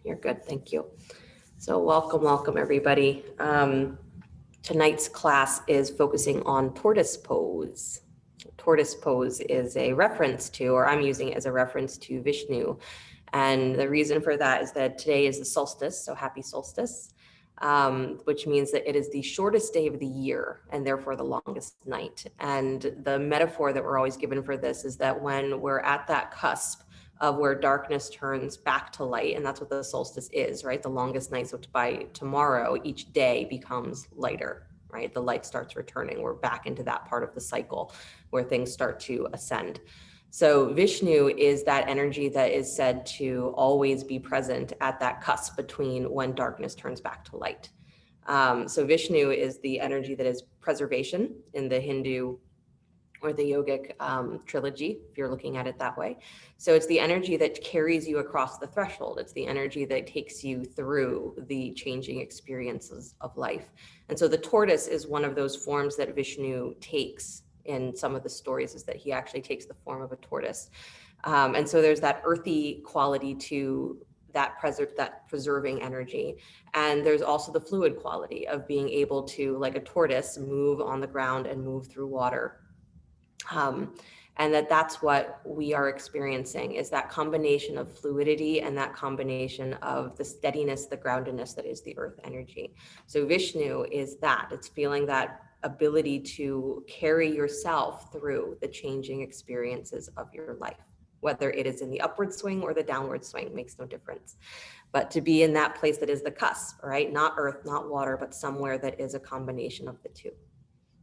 You're good. Thank you. So welcome everybody. Tonight's class is focusing on tortoise pose. Tortoise pose is a reference to, or I'm using it as a reference to Vishnu. And the reason for that is that today is the solstice, so happy solstice, which means that it is the shortest day of the year and therefore the longest night. And the metaphor that we're always given for this is that when we're at that cusp of where darkness turns back to light, and that's what the solstice is, right? The longest night. So by tomorrow, each day becomes lighter, right? The light starts returning. We're back into that part of the cycle where things start to ascend. So Vishnu is that energy that is said to always be present at that cusp between when darkness turns back to light. So Vishnu is the energy that is preservation in the Hindu or the yogic trilogy, if you're looking at it that way. So it's the energy that carries you across the threshold. It's the energy that takes you through the changing experiences of life. And so the tortoise is one of those forms that Vishnu takes in some of the stories, is that he actually takes the form of a tortoise. And so there's that earthy quality to that preserving energy. And there's also the fluid quality of being able to, like a tortoise, move on the ground and move through water. And that's what we are experiencing, is that combination of fluidity and that combination of the steadiness, the groundedness that is the earth energy. So Vishnu is that. It's feeling that ability to carry yourself through the changing experiences of your life, whether it is in the upward swing or the downward swing, makes no difference. But to be in that place that is the cusp, right? Not earth, not water, but somewhere that is a combination of the two.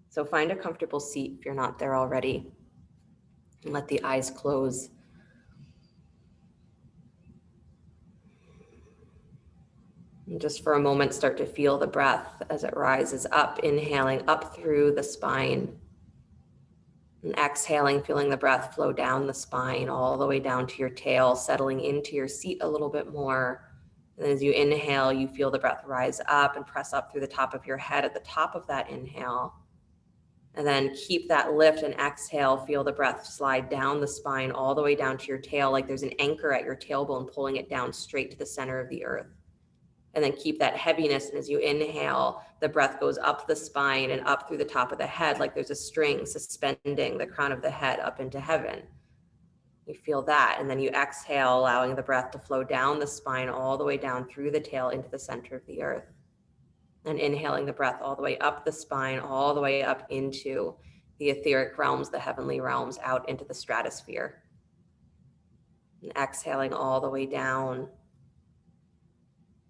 So find a comfortable seat if you're not there already, and let the eyes close. And just for a moment, start to feel the breath as it rises up, inhaling up through the spine, and exhaling, feeling the breath flow down the spine, all the way down to your tail, settling into your seat a little bit more. And as you inhale, you feel the breath rise up and press up through the top of your head at the top of that inhale. And then keep that lift and exhale. Feel the breath slide down the spine all the way down to your tail, like there's an anchor at your tailbone pulling it down straight to the center of the earth. And then keep that heaviness. And as you inhale, the breath goes up the spine and up through the top of the head, like there's a string suspending the crown of the head up into heaven. You feel that. And then you exhale, allowing the breath to flow down the spine all the way down through the tail into the center of the earth. And inhaling the breath all the way up the spine, all the way up into the etheric realms, the heavenly realms, out into the stratosphere. And exhaling all the way down,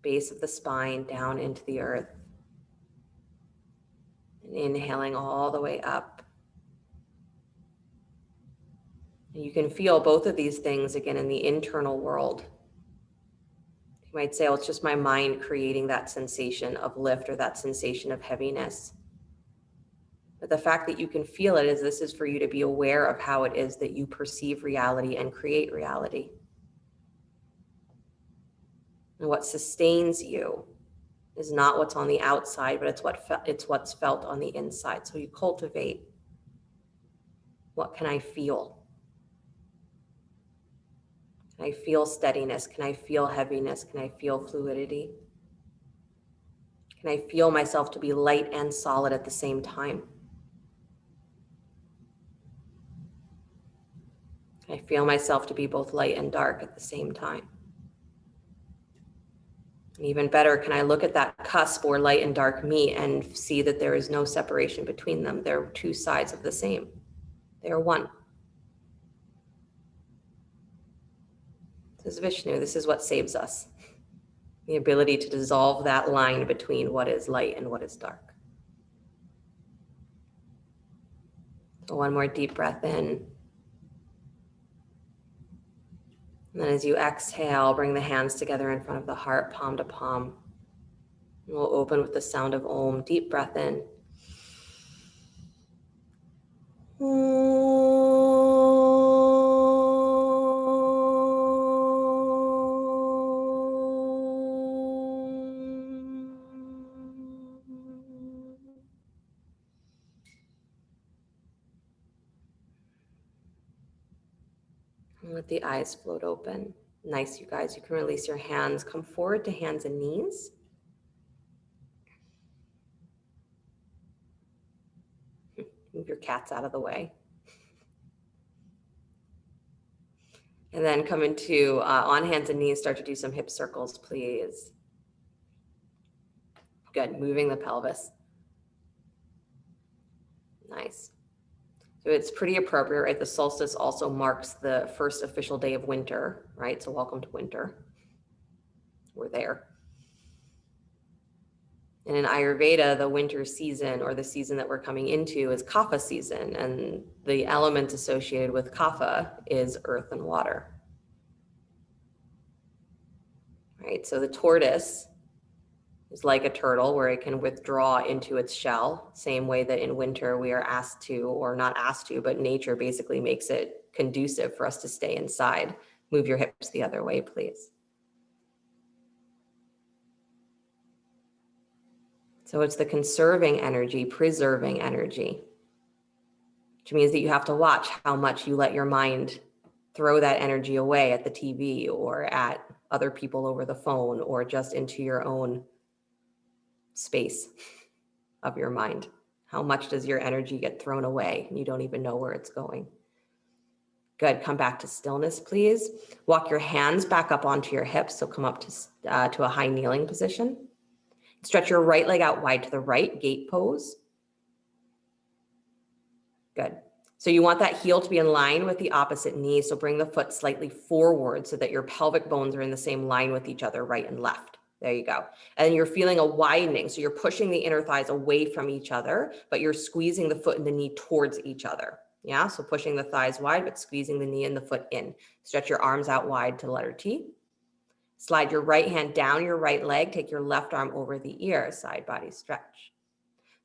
base of the spine, down into the earth. And inhaling all the way up. And you can feel both of these things again in the internal world. You might say, oh, it's just my mind creating that sensation of lift or that sensation of heaviness. But the fact that you can feel it is, this is for you to be aware of how it is that you perceive reality and create reality. And what sustains you is not what's on the outside, but it's what's felt on the inside. So you cultivate, what can I feel? Can I feel steadiness? Can I feel heaviness? Can I feel fluidity? Can I feel myself to be light and solid at the same time? Can I feel myself to be both light and dark at the same time? And even better, can I look at that cusp where light and dark meet and see that there is no separation between them? They're two sides of the same. They are one. This is Vishnu. This is what saves us. The ability to dissolve that line between what is light and what is dark. So one more deep breath in. And then as you exhale, bring the hands together in front of the heart, palm to palm. And we'll open with the sound of Om. Deep breath in. And let the eyes float open. Nice, you guys. You can release your hands. Come forward to hands and knees. Move your cats out of the way. And then come into on hands and knees, start to do some hip circles, please. Good, moving the pelvis. Nice. So it's pretty appropriate, right? The solstice also marks the first official day of winter, right? So welcome to winter. We're there. And in Ayurveda, the winter season, or the season that we're coming into, is kapha season. And the element associated with kapha is earth and water. Right? So the tortoise is like a turtle, where it can withdraw into its shell, same way that in winter we are asked to, or not asked to, but nature basically makes it conducive for us to stay inside. Move your hips the other way, please. So it's the conserving energy, preserving energy, which means that you have to watch how much you let your mind throw that energy away at the TV or at other people over the phone, or just into your own space of your mind. How much does your energy get thrown away and you don't even know where it's going? Good. Come back to stillness, please. Walk your hands back up onto your hips. So come up to a high kneeling position. Stretch your right leg out wide to the right, gate pose. Good. So you want that heel to be in line with the opposite knee. So bring the foot slightly forward so that your pelvic bones are in the same line with each other, right and left. There you go. And you're feeling a widening. So you're pushing the inner thighs away from each other, but you're squeezing the foot and the knee towards each other. Yeah. So pushing the thighs wide, but squeezing the knee and the foot in. Stretch your arms out wide to the letter T. Slide your right hand down your right leg. Take your left arm over the ear. Side body stretch.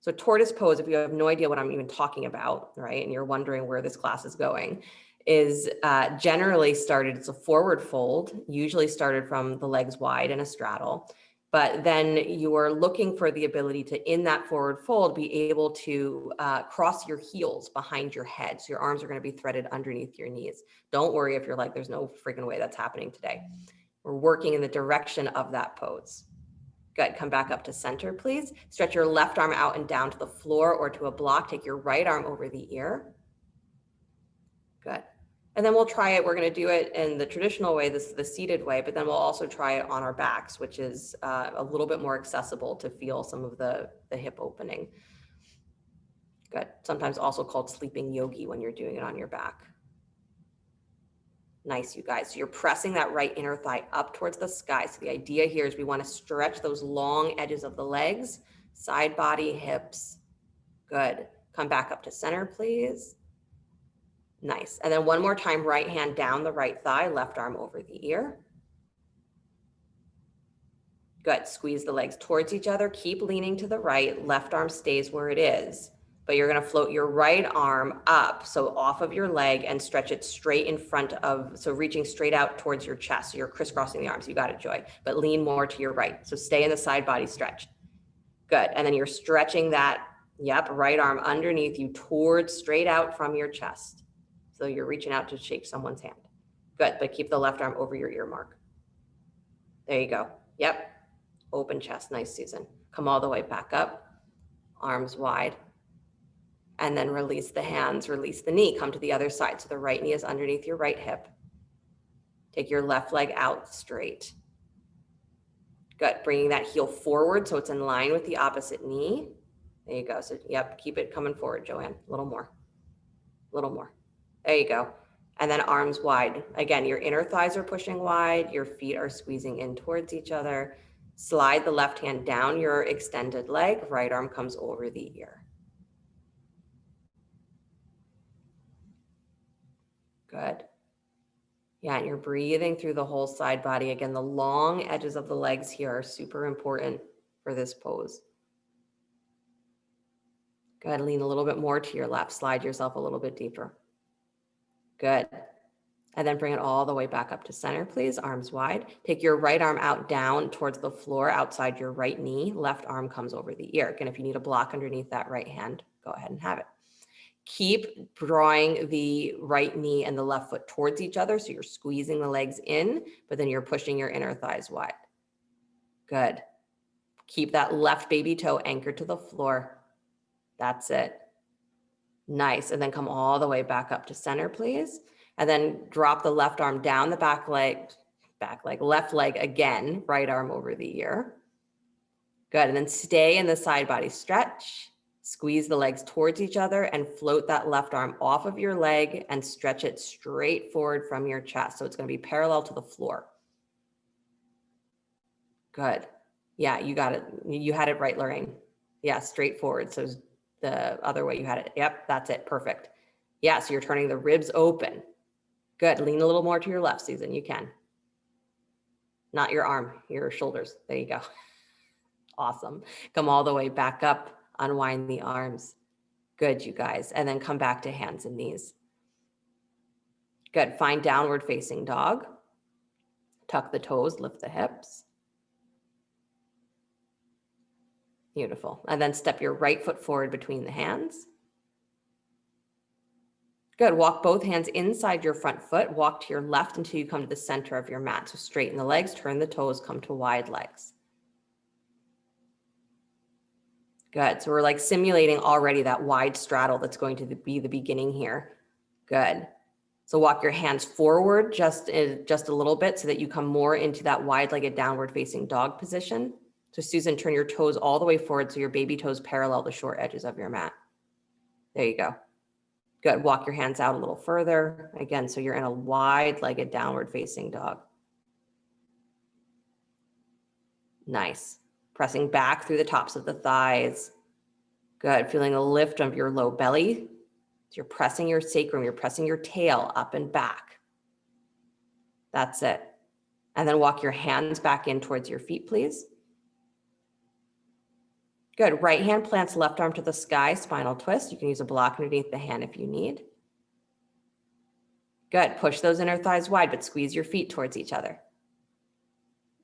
So tortoise pose, if you have no idea what I'm even talking about, right, and you're wondering where this class is going, is generally started, it's a forward fold, usually started from the legs wide in a straddle, but then you are looking for the ability to, in that forward fold, be able to cross your heels behind your head. So your arms are going to be threaded underneath your knees. Don't worry if you're like, there's no freaking way that's happening today. We're working in the direction of that pose. Good. Come back up to center, please. Stretch your left arm out and down to the floor or to a block. Take your right arm over the ear. Good. And then we'll try it. We're going to do it in the traditional way. This is the seated way, but then we'll also try it on our backs, which is a little bit more accessible to feel some of the hip opening. Good. Sometimes also called sleeping yogi when you're doing it on your back. Nice, you guys. So you're pressing that right inner thigh up towards the sky. So the idea here is we want to stretch those long edges of the legs, side body, hips. Good. Come back up to center, please. Nice. And then one more time, right hand down the right thigh, left arm over the ear. Good. Squeeze the legs towards each other. Keep leaning to the right. Left arm stays where it is. But you're going to float your right arm up, so off of your leg, and stretch it straight in front of, so reaching straight out towards your chest. So you're crisscrossing the arms. You got it, Joy. But lean more to your right. So stay in the side body stretch. Good. And then you're stretching that, right arm underneath you towards, straight out from your chest. So you're reaching out to shake someone's hand. Good. But keep the left arm over your ear mark. There you go. Yep. Open chest. Nice, Susan. Come all the way back up. Arms wide. And then release the hands, release the knee, come to the other side. So the right knee is underneath your right hip. Take your left leg out straight. Good, bringing that heel forward so it's in line with the opposite knee. There you go. So keep it coming forward, Joanne. A little more, a little more. There you go. And then arms wide. Again, your inner thighs are pushing wide. Your feet are squeezing in towards each other. Slide the left hand down your extended leg. Right arm comes over the ear. Good. Yeah, and you're breathing through the whole side body. Again, the long edges of the legs here are super important for this pose. Good. Lean a little bit more to your left. Slide yourself a little bit deeper. Good. And then bring it all the way back up to center, please. Arms wide. Take your right arm out down towards the floor outside your right knee. Left arm comes over the ear. Again, if you need a block underneath that right hand, go ahead and have it. Keep drawing the right knee and the left foot towards each other. So you're squeezing the legs in, but then you're pushing your inner thighs wide. Good. Keep that left baby toe anchored to the floor. That's it. Nice. And then come all the way back up to center, please. And then drop the left arm down the back leg, left leg again, right arm over the ear. Good. And then stay in the side body stretch. Squeeze the legs towards each other and float that left arm off of your leg and stretch it straight forward from your chest. So it's going to be parallel to the floor. Good. Yeah, you got it. You had it right, Lorraine. Yeah, straight forward. So the other way you had it. Yep, that's it. Perfect. Yeah, so you're turning the ribs open. Good. Lean a little more to your left, Susan. You can. Not your arm, your shoulders. There you go. Awesome. Come all the way back up. Unwind the arms. Good, you guys. And then come back to hands and knees. Good. Find downward facing dog. Tuck the toes, lift the hips. Beautiful. And then step your right foot forward between the hands. Good. Walk both hands inside your front foot. Walk to your left until you come to the center of your mat. So straighten the legs, turn the toes, come to wide legs. Good. So we're like simulating already that wide straddle that's going to be the beginning here. Good. So walk your hands forward just a little bit so that you come more into that wide-legged downward facing dog position. So Susan, turn your toes all the way forward so your baby toes parallel the short edges of your mat. There you go. Good. Walk your hands out a little further. Again, so you're in a wide-legged downward facing dog. Nice. Pressing back through the tops of the thighs. Good. Feeling a lift of your low belly. So you're pressing your sacrum, you're pressing your tail up and back. That's it. And then walk your hands back in towards your feet, please. Good. Right hand plants left arm to the sky, spinal twist. You can use a block underneath the hand if you need. Good. Push those inner thighs wide, but squeeze your feet towards each other.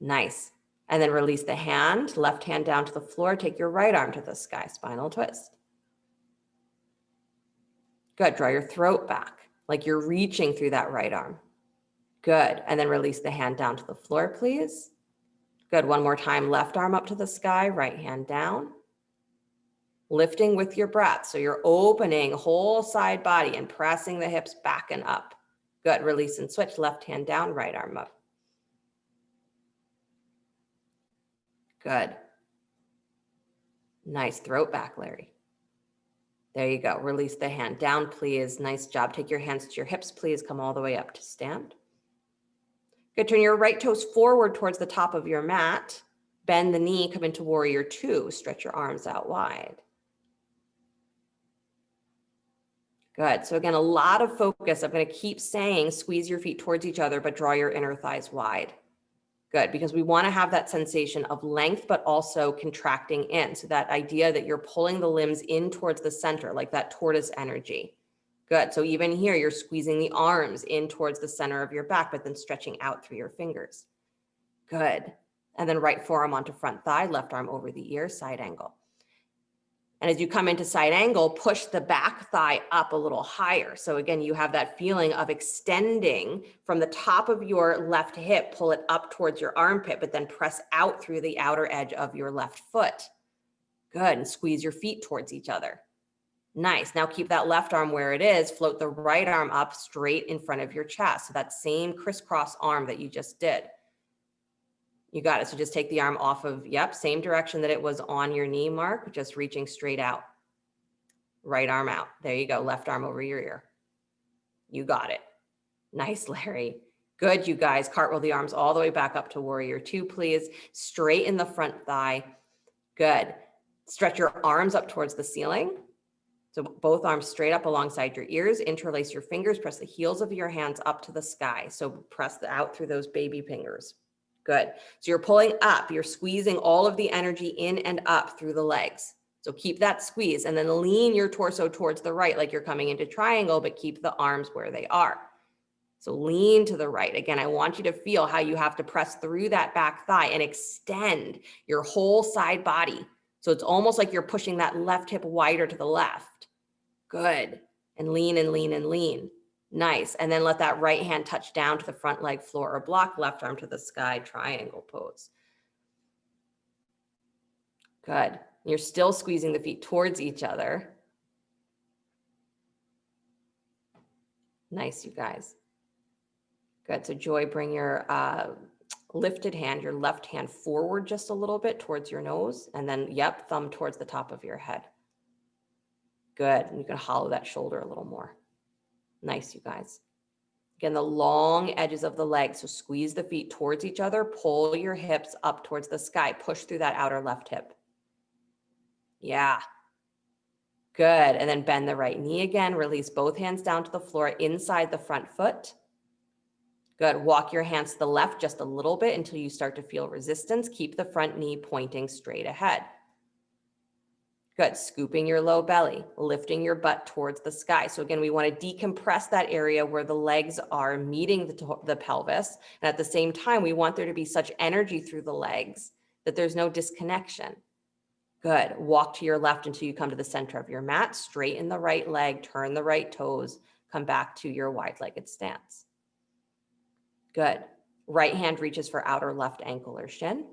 Nice. And then release the hand, left hand down to the floor. Take your right arm to the sky, spinal twist. Good. Draw your throat back like you're reaching through that right arm. Good. And then release the hand down to the floor, please. Good. One more time. Left arm up to the sky, right hand down. Lifting with your breath. So you're opening whole side body and pressing the hips back and up. Good. Release and switch. Left hand down, right arm up. Good. Nice. Throat back, Larry. There you go. Release the hand down, please. Nice job. Take your hands to your hips, please. Come all the way up to stand. Good. Turn your right toes forward towards the top of your mat. Bend the knee, come into warrior two. Stretch your arms out wide. Good. So again, a lot of focus. I'm going to keep saying squeeze your feet towards each other, but draw your inner thighs wide. Good, because we want to have that sensation of length, but also contracting in. So that idea that you're pulling the limbs in towards the center, like that tortoise energy. Good. So even here, you're squeezing the arms in towards the center of your back, but then stretching out through your fingers. Good. And then right forearm onto front thigh, left arm over the ear, side angle. And as you come into side angle, push the back thigh up a little higher. So again, you have that feeling of extending from the top of your left hip, pull it up towards your armpit, but then press out through the outer edge of your left foot. Good. And squeeze your feet towards each other. Nice. Now keep that left arm where it is. Float the right arm up straight in front of your chest. So that same crisscross arm that you just did. You got it. So just take the arm off of, yep, same direction that it was on your knee, Mark, just reaching straight out. Right arm out. There you go. Left arm over your ear. You got it. Nice, Larry. Good, you guys. Cartwheel the arms all the way back up to warrior two, please. Straighten the front thigh. Good. Stretch your arms up towards the ceiling. So both arms straight up alongside your ears. Interlace your fingers. Press the heels of your hands up to the sky. So press out through those baby fingers. Good. So you're pulling up, you're squeezing all of the energy in and up through the legs. So keep that squeeze and then lean your torso towards the right like you're coming into triangle, but keep the arms where they are. So lean to the right. Again, I want you to feel how you have to press through that back thigh and extend your whole side body. So it's almost like you're pushing that left hip wider to the left. Good. and lean and lean and lean. Nice. And then let that right hand touch down to the front leg floor or block, left arm to the sky, triangle pose. Good. You're still squeezing the feet towards each other. Nice, you guys. Good. So Joy, bring your lifted hand, your left hand forward just a little bit towards your nose. And then, yep, thumb towards the top of your head. Good. And you can hollow that shoulder a little more. Nice, you guys. Again, the long edges of the legs. So squeeze the feet towards each other. Pull your hips up towards the sky. Push through that outer left hip. Yeah. Good. And then bend the right knee again. Release both hands down to the floor inside the front foot. Good. Walk your hands to the left just a little bit until you start to feel resistance. Keep the front knee pointing straight ahead. Good. Scooping your low belly, lifting your butt towards the sky. So again, we want to decompress that area where the legs are meeting the pelvis. And at the same time, we want there to be such energy through the legs that there's no disconnection. Good. Walk to your left until you come to the center of your mat. Straighten the right leg, turn the right toes, come back to your wide-legged stance. Good. Right hand reaches for outer left ankle or shin.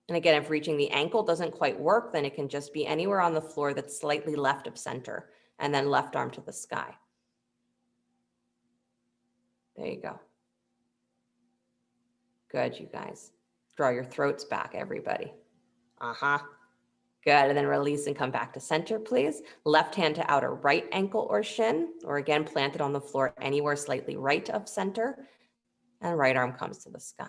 And again, if reaching the ankle doesn't quite work, then it can just be anywhere on the floor that's slightly left of center, and then left arm to the sky. There you go. Good, you guys. Draw your throats back, everybody. Good, and then release and come back to center, please. Left hand to outer right ankle or shin, or again, planted on the floor anywhere slightly right of center, and right arm comes to the sky.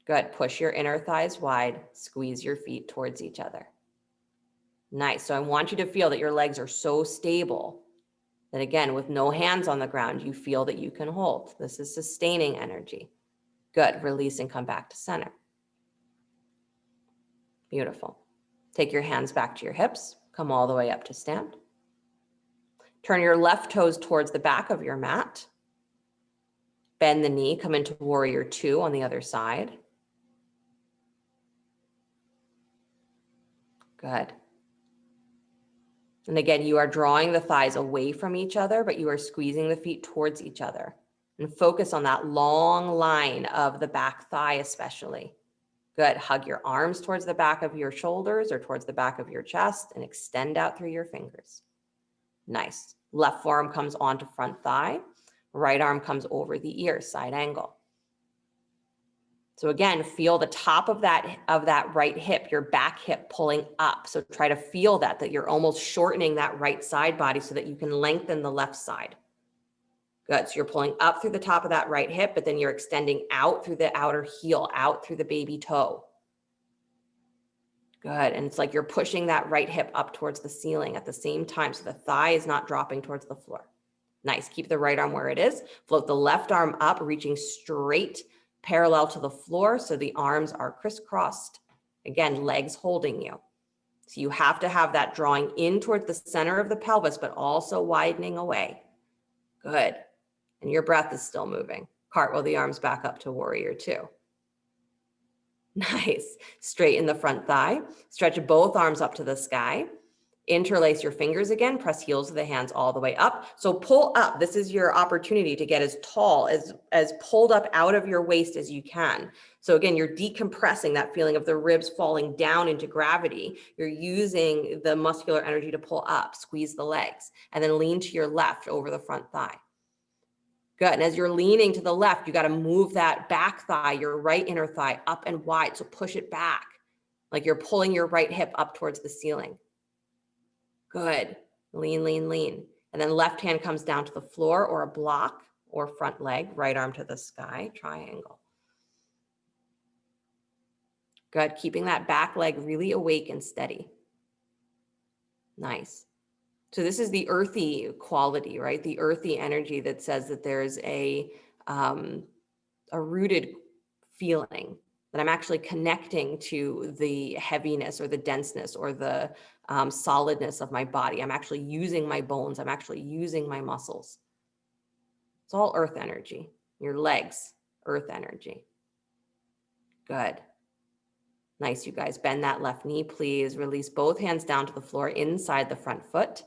Good. Push your inner thighs wide. Squeeze your feet towards each other. Nice. So I want you to feel that your legs are so stable that, again, with no hands on the ground, you feel that you can hold. This is sustaining energy. Good. Release and come back to center. Beautiful. Take your hands back to your hips. Come all the way up to stand. Turn your left toes towards the back of your mat. Bend the knee. Come into warrior two on the other side. Good. And again, you are drawing the thighs away from each other, but you are squeezing the feet towards each other. And focus on that long line of the back thigh especially. Good. Hug your arms towards the back of your shoulders or towards the back of your chest and extend out through your fingers. Nice. Left forearm comes onto front thigh. Right arm comes over the ear, side angle. So again, feel the top of that right hip, your back hip pulling up. So try to feel that you're almost shortening that right side body so that you can lengthen the left side. Good. So you're pulling up through the top of that right hip, but then you're extending out through the outer heel, out through the baby toe. Good. And it's like you're pushing that right hip up towards the ceiling at the same time. So the thigh is not dropping towards the floor. Nice. Keep the right arm where it is. Float the left arm up, reaching straight parallel to the floor. So the arms are crisscrossed. Again, legs holding you. So you have to have that drawing in towards the center of the pelvis, but also widening away. Good. And your breath is still moving. Cartwheel the arms back up to warrior two. Nice. Straighten the front thigh. Stretch both arms up to the sky. Interlace your fingers again. Press heels of the hands all the way up. So pull up. This is your opportunity to get as tall, as pulled up out of your waist as you can. So again, you're decompressing that feeling of the ribs falling down into gravity. You're using the muscular energy to pull up, squeeze the legs, and then lean to your left over the front thigh. Good. And as you're leaning to the left, you got to move that back thigh, your right inner thigh, up and wide. So push it back like you're pulling your right hip up towards the ceiling. Good. Lean, lean, lean. And then left hand comes down to the floor or a block or front leg, right arm to the sky, triangle. Good. Keeping that back leg really awake and steady. Nice. So this is the earthy quality, right? The earthy energy that says that there's a rooted feeling that I'm actually connecting to the heaviness or the denseness or the solidness of my body. I'm actually using my bones. I'm actually using my muscles. It's all earth energy. Your legs, earth energy. Good. Nice, you guys. Bend that left knee, please. Release both hands down to the floor inside the front foot.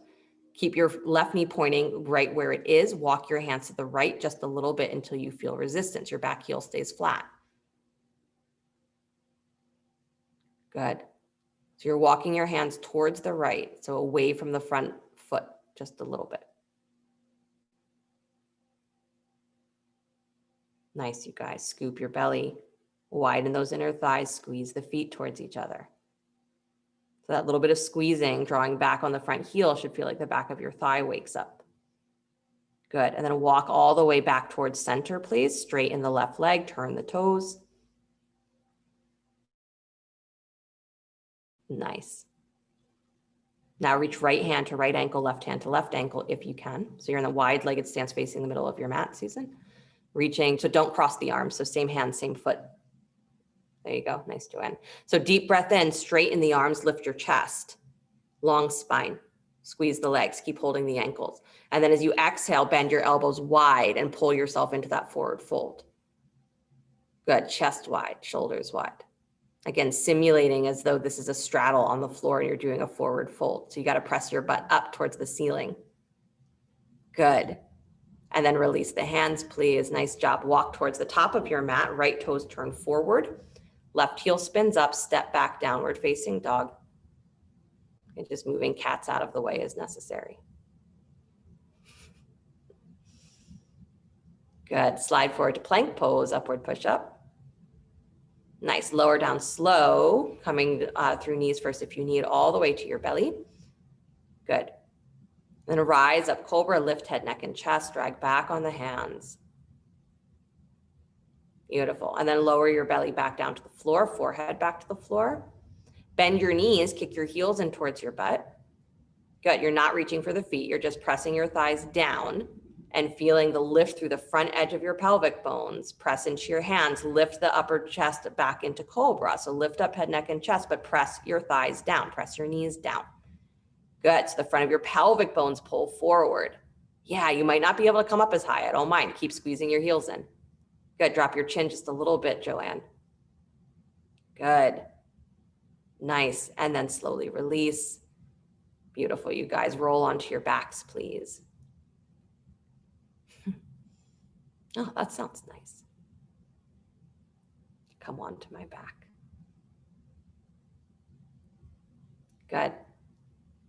Keep your left knee pointing right where it is. Walk your hands to the right just a little bit until you feel resistance. Your back heel stays flat. Good. So you're walking your hands towards the right, so away from the front foot just a little bit. Nice, you guys. Scoop your belly, widen those inner thighs, squeeze the feet towards each other. So that little bit of squeezing, drawing back on the front heel should feel like the back of your thigh wakes up. Good. And then walk all the way back towards center, please. Straighten the left leg, turn the toes. Nice. Now reach right hand to right ankle, left hand to left ankle if you can. So you're in a wide-legged stance facing the middle of your mat, Susan. Reaching, so don't cross the arms. So same hand, same foot. There you go. Nice, Joanne. So deep breath in, straighten the arms, lift your chest. Long spine. Squeeze the legs, keep holding the ankles. And then as you exhale, bend your elbows wide and pull yourself into that forward fold. Good, chest wide, shoulders wide. Again, simulating as though this is a straddle on the floor and you're doing a forward fold. So you got to press your butt up towards the ceiling. Good. And then release the hands, please. Nice job. Walk towards the top of your mat. Right toes turn forward. Left heel spins up, step back, downward facing dog. And just moving cats out of the way as necessary. Good. Slide forward to plank pose, upward push up. Nice. Lower down slow, coming through knees first if you need, all the way to your belly. Good. Then rise up, cobra, lift head, neck, and chest, drag back on the hands. Beautiful. And then lower your belly back down to the floor, forehead back to the floor. Bend your knees, kick your heels in towards your butt. Good. You're not reaching for the feet. You're just pressing your thighs down and feeling the lift through the front edge of your pelvic bones. Press into your hands, lift the upper chest back into cobra. So lift up head, neck, and chest, but press your thighs down, press your knees down. Good, so the front of your pelvic bones pull forward. Yeah, you might not be able to come up as high, I don't mind. Keep squeezing your heels in. Good, drop your chin just a little bit, Joanne. Good, nice, and then slowly release. Beautiful, you guys, roll onto your backs, please. Oh, that sounds nice. Come on to my back. Good.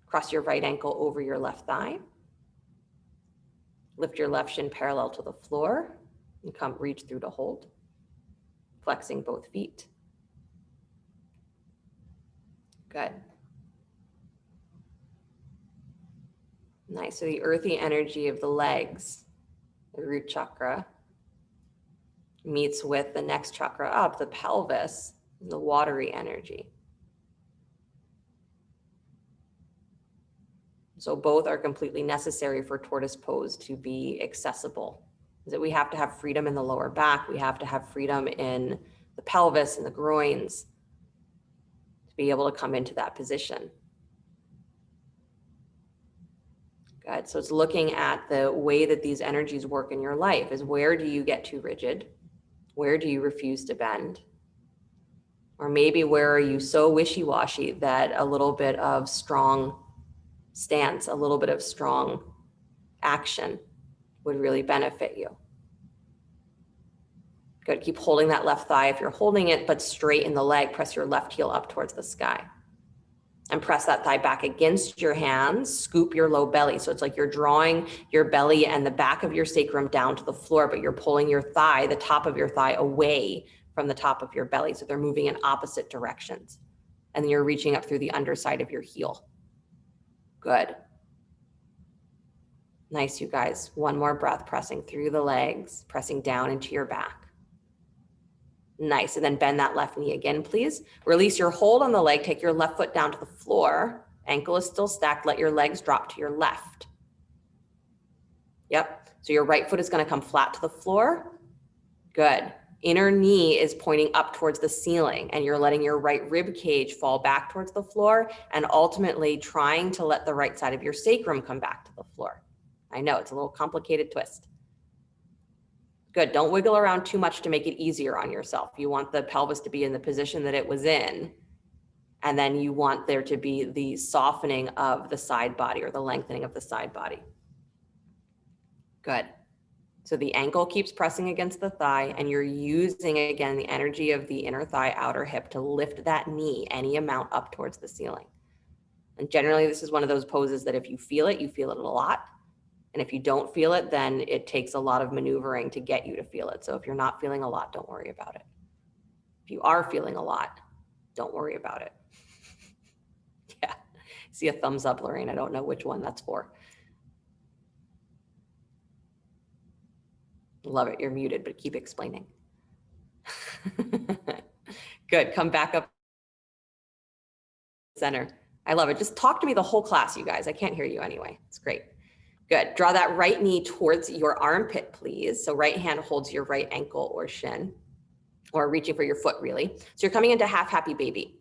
Cross your right ankle over your left thigh. Lift your left shin parallel to the floor and come reach through to hold. Flexing both feet. Good. Nice. So the earthy energy of the legs, the root chakra, meets with the next chakra up, the pelvis, the watery energy. So both are completely necessary for tortoise pose to be accessible. Is that we have to have freedom in the lower back. We have to have freedom in the pelvis and the groins to be able to come into that position. Good. So it's looking at the way that these energies work in your life. Is where do you get too rigid? Where do you refuse to bend? Or maybe where are you so wishy-washy that a little bit of strong stance, a little bit of strong action would really benefit you. Good. Keep holding that left thigh if you're holding it, but straighten the leg. Press your left heel up towards the sky. And press that thigh back against your hands. Scoop your low belly. So it's like you're drawing your belly and the back of your sacrum down to the floor, but you're pulling your thigh, the top of your thigh, away from the top of your belly. So they're moving in opposite directions. And then you're reaching up through the underside of your heel. Good. Nice, you guys. One more breath, pressing through the legs, pressing down into your back. Nice, and then bend that left knee again, please. Release your hold on the leg, take your left foot down to the floor. Ankle is still stacked, let your legs drop to your left. Yep, so your right foot is gonna come flat to the floor. Good. Inner knee is pointing up towards the ceiling and you're letting your right rib cage fall back towards the floor and ultimately trying to let the right side of your sacrum come back to the floor. I know it's a little complicated twist. Good, don't wiggle around too much to make it easier on yourself. You want the pelvis to be in the position that it was in And then you want there to be the softening of the side body or the lengthening of the side body. Good. So the ankle keeps pressing against the thigh, and you're using, again, the energy of the inner thigh, outer hip to lift that knee any amount up towards the ceiling. And generally, this is one of those poses that if you feel it a lot. And if you don't feel it, then it takes a lot of maneuvering to get you to feel it. So if you're not feeling a lot, don't worry about it. If you are feeling a lot, don't worry about it. Yeah, see a thumbs up, Lorraine. I don't know which one that's for. Love it, you're muted, but keep explaining. Good, come back up center. I love it. Just talk to me the whole class, you guys. I can't hear you anyway. It's great. Good, draw that right knee towards your armpit, please. So right hand holds your right ankle or shin, or reaching for your foot, really. So you're coming into half happy baby.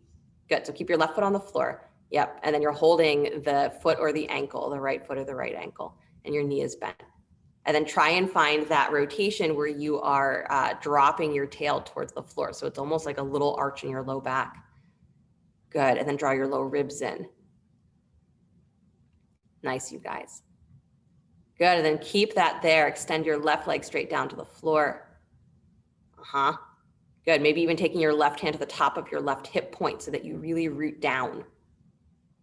Good, so keep your left foot on the floor. Yep, and then you're holding the foot or the ankle, the right foot or the right ankle, and your knee is bent. And then try and find that rotation where you are dropping your tail towards the floor. So it's almost like a little arch in your low back. Good, and then draw your low ribs in. Nice, you guys. Good, and then keep that there. Extend your left leg straight down to the floor. Good, maybe even taking your left hand to the top of your left hip point so that you really root down.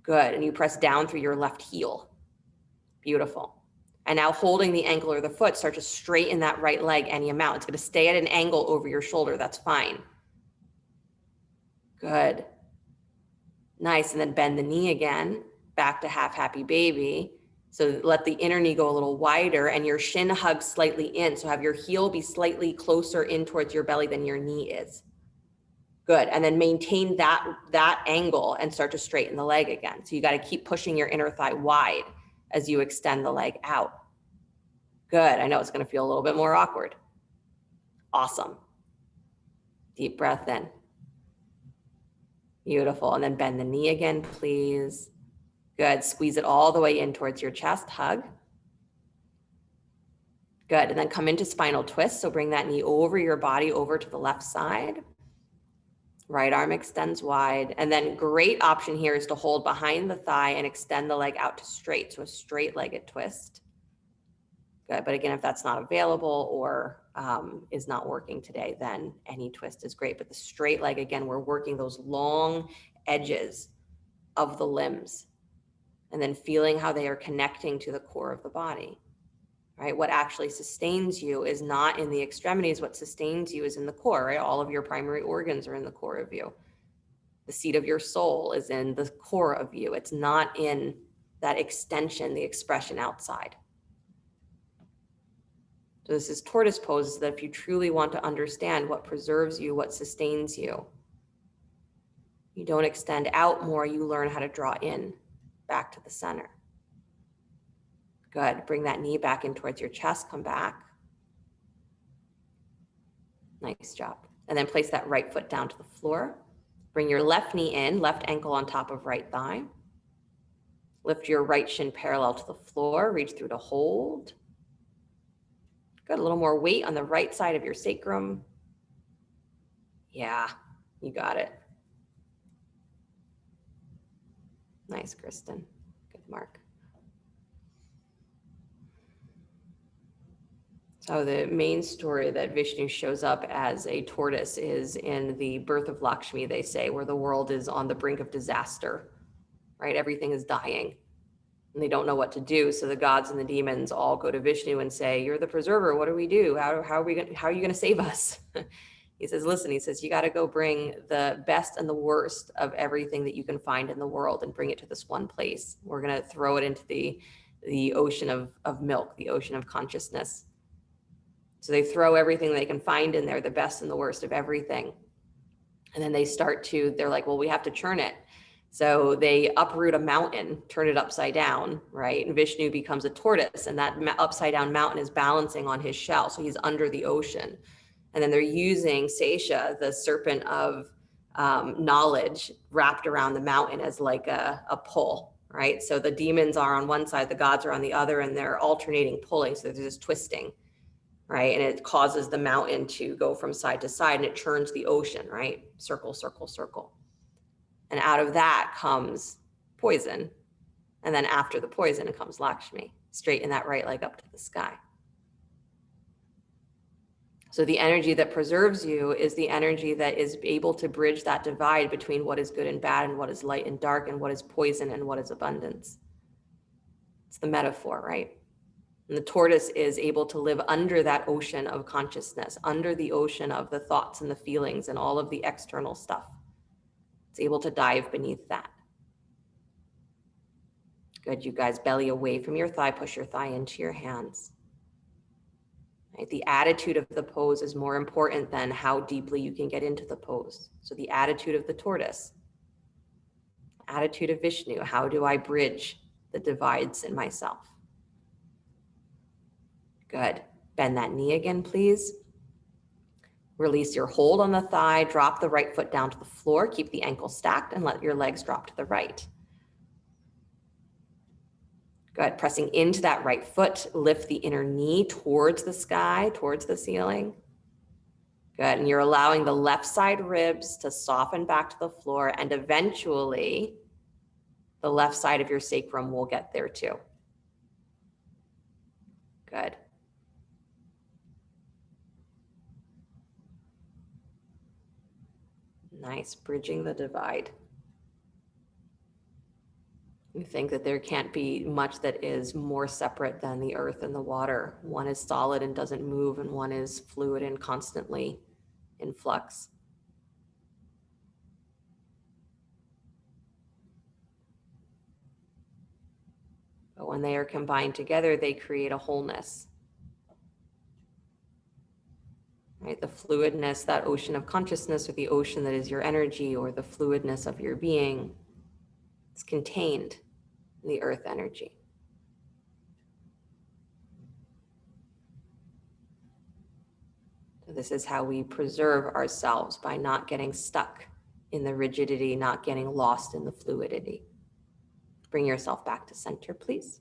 Good, and you press down through your left heel. Beautiful. And now holding the ankle or the foot, start to straighten that right leg any amount. It's going to stay at an angle over your shoulder. That's fine. Good. Nice. And then bend the knee again, back to half happy baby. So let the inner knee go a little wider and your shin hug slightly in. So have your heel be slightly closer in towards your belly than your knee is. Good. And then maintain that angle and start to straighten the leg again. So you got to keep pushing your inner thigh wide as you extend the leg out. Good. I know it's going to feel a little bit more awkward. Awesome. Deep breath in. Beautiful. And then bend the knee again, please. Good. Squeeze it all the way in towards your chest. Hug. Good. And then come into spinal twist. So bring that knee over your body, over to the left side. Right arm extends wide. And then great option here is to hold behind the thigh and extend the leg out to straight. So a straight-legged twist. Good. But again, if that's not available or is not working today, then any twist is great. But the straight leg, again, we're working those long edges of the limbs and then feeling how they are connecting to the core of the body, right? What actually sustains you is not in the extremities. What sustains you is in the core, right? All of your primary organs are in the core of you. The seat of your soul is in the core of you. It's not in that extension, the expression outside. So this is tortoise pose, that if you truly want to understand what preserves you, what sustains you, you don't extend out more, you learn how to draw in back to the center. Good. Bring that knee back in towards your chest. Come back. Nice job. And then place that right foot down to the floor. Bring your left knee in, left ankle on top of right thigh. Lift your right shin parallel to the floor. Reach through to hold. Good. A little more weight on the right side of your sacrum. Yeah, you got it. Nice, Kristen. Good, Mark. So the main story that Vishnu shows up as a tortoise is in the birth of Lakshmi, they say, where the world is on the brink of disaster, right? Everything is dying and they don't know what to do. So the gods and the demons all go to Vishnu and say, you're the preserver. What do we do? How are you going to save us? He says, listen, he says, you got to go bring the best and the worst of everything that you can find in the world and bring it to this one place. We're going to throw it into the ocean of milk, the ocean of consciousness. So they throw everything they can find in there, the best and the worst of everything. And then they're like, well, we have to churn it. So they uproot a mountain, turn it upside down, right? And Vishnu becomes a tortoise, and that upside down mountain is balancing on his shell. So he's under the ocean. And then they're using Sesha, the serpent of knowledge, wrapped around the mountain as like a pull, right? So the demons are on one side, the gods are on the other, and they're alternating pulling. So there's this twisting. Right? And it causes the mountain to go from side to side and it churns the ocean, right? Circle, circle, circle. And out of that comes poison. And then after the poison, it comes Lakshmi. Straighten that right leg up to the sky. So the energy that preserves you is the energy that is able to bridge that divide between what is good and bad and what is light and dark and what is poison and what is abundance. It's the metaphor, right? And the tortoise is able to live under that ocean of consciousness, under the ocean of the thoughts and the feelings and all of the external stuff. It's able to dive beneath that. Good, you guys, belly away from your thigh, push your thigh into your hands. Right? The attitude of the pose is more important than how deeply you can get into the pose. So the attitude of the tortoise, attitude of Vishnu, how do I bridge the divides in myself? Good. Bend that knee again, please. Release your hold on the thigh, drop the right foot down to the floor, keep the ankle stacked and let your legs drop to the right. Good, pressing into that right foot, lift the inner knee towards the sky, towards the ceiling. Good, and you're allowing the left side ribs to soften back to the floor, and eventually the left side of your sacrum will get there too. Good. Nice, bridging the divide. You think that there can't be much that is more separate than the earth and the water. One is solid and doesn't move, and one is fluid and constantly in flux. But when they are combined together, they create a wholeness. Right? The fluidness, that ocean of consciousness, or the ocean that is your energy, or the fluidness of your being, is contained in the earth energy. So this is how we preserve ourselves, by not getting stuck in the rigidity, not getting lost in the fluidity. Bring yourself back to center, please.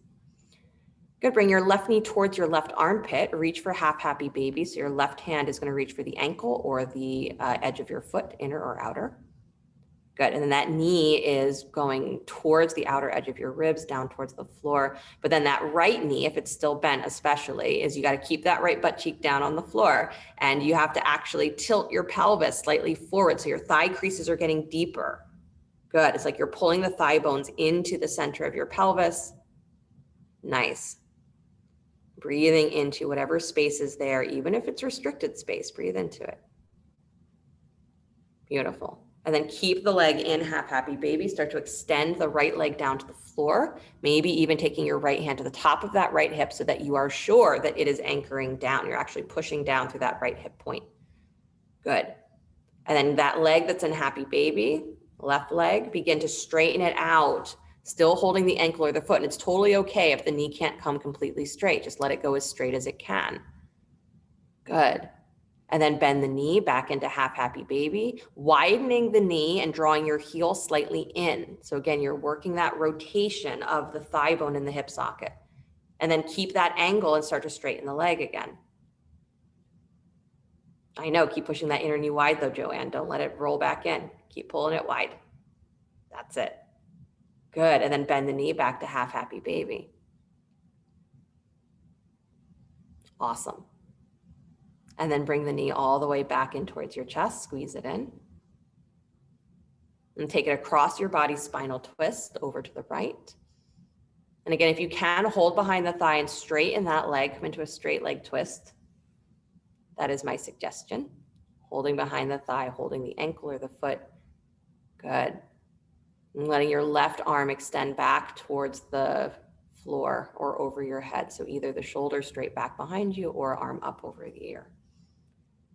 Good, bring your left knee towards your left armpit, reach for half happy baby. So your left hand is gonna reach for the ankle or the edge of your foot, inner or outer. Good, and then that knee is going towards the outer edge of your ribs, down towards the floor. But then that right knee, if it's still bent especially, is you gotta keep that right butt cheek down on the floor. And you have to actually tilt your pelvis slightly forward so your thigh creases are getting deeper. Good, it's like you're pulling the thigh bones into the center of your pelvis. Nice. Breathing into whatever space is there, even if it's restricted space, breathe into it. Beautiful. And then keep the leg in, half happy baby. Start to extend the right leg down to the floor, maybe even taking your right hand to the top of that right hip so that you are sure that it is anchoring down. You're actually pushing down through that right hip point. Good. And then that leg that's in happy baby, left leg, begin to straighten it out, still holding the ankle or the foot. And it's totally okay if the knee can't come completely straight. Just let it go as straight as it can. Good. And then bend the knee back into half happy baby, widening the knee and drawing your heel slightly in. So again, you're working that rotation of the thigh bone in the hip socket. And then keep that angle and start to straighten the leg again. I know, keep pushing that inner knee wide though, Joanne. Don't let it roll back in. Keep pulling it wide. That's it. Good, and then bend the knee back to half happy baby. Awesome. And then bring the knee all the way back in towards your chest, squeeze it in. And take it across your body, spinal twist over to the right. And again, if you can, hold behind the thigh and straighten that leg, come into a straight leg twist. That is my suggestion. Holding behind the thigh, holding the ankle or the foot. Good. And letting your left arm extend back towards the floor or over your head. So either the shoulder straight back behind you or arm up over the ear.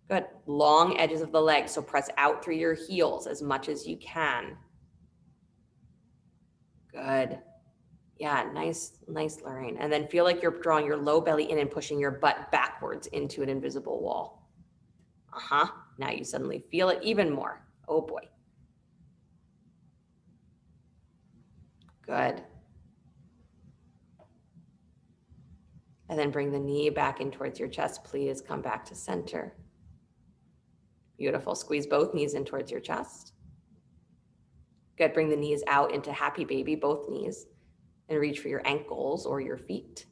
Good. Long edges of the legs. So press out through your heels as much as you can. Good. Yeah, nice, Lorraine. And then feel like you're drawing your low belly in and pushing your butt backwards into an invisible wall. Now you suddenly feel it even more. Oh boy. Good. And then bring the knee back in towards your chest. Please come back to center. Beautiful. Squeeze both knees in towards your chest. Good. Bring the knees out into happy baby, both knees, and reach for your ankles or your feet.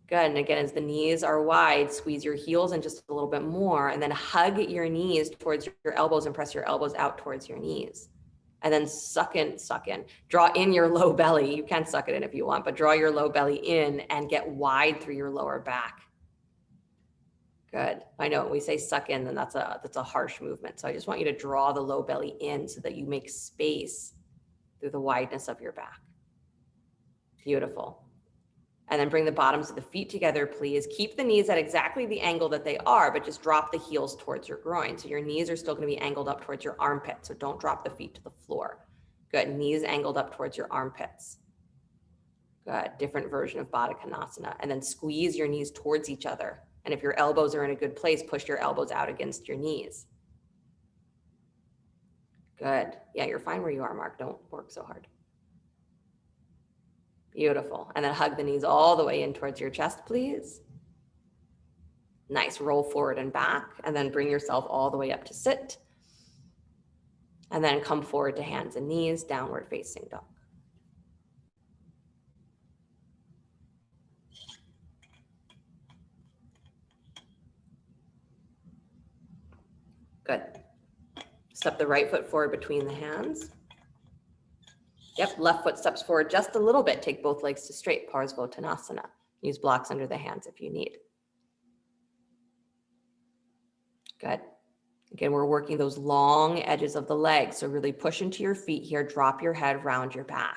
Good. And again, as the knees are wide, squeeze your heels in just a little bit more, and then hug your knees towards your elbows and press your elbows out towards your knees. And then suck in. Draw in your low belly. You can suck it in if you want, but draw your low belly in and get wide through your lower back. Good. I know when we say suck in, then that's a harsh movement. So I just want you to draw the low belly in so that you make space through the wideness of your back. Beautiful. And then bring the bottoms of the feet together, please. Keep the knees at exactly the angle that they are, but just drop the heels towards your groin. So your knees are still going to be angled up towards your armpit. So don't drop the feet to the floor. Good. Knees angled up towards your armpits. Good. Different version of Baddha Konasana. And then squeeze your knees towards each other. And if your elbows are in a good place, push your elbows out against your knees. Good. Yeah, you're fine where you are, Mark. Don't work so hard. Beautiful. And then hug the knees all the way in towards your chest, please. Nice. Roll forward and back, and then bring yourself all the way up to sit. And then come forward to hands and knees, downward facing dog. Good. Step the right foot forward between the hands. Yep, left foot steps forward just a little bit. Take both legs to straight, Parsvottanasana. Use blocks under the hands if you need. Good. Again, we're working those long edges of the legs. So really push into your feet here. Drop your head, round your back.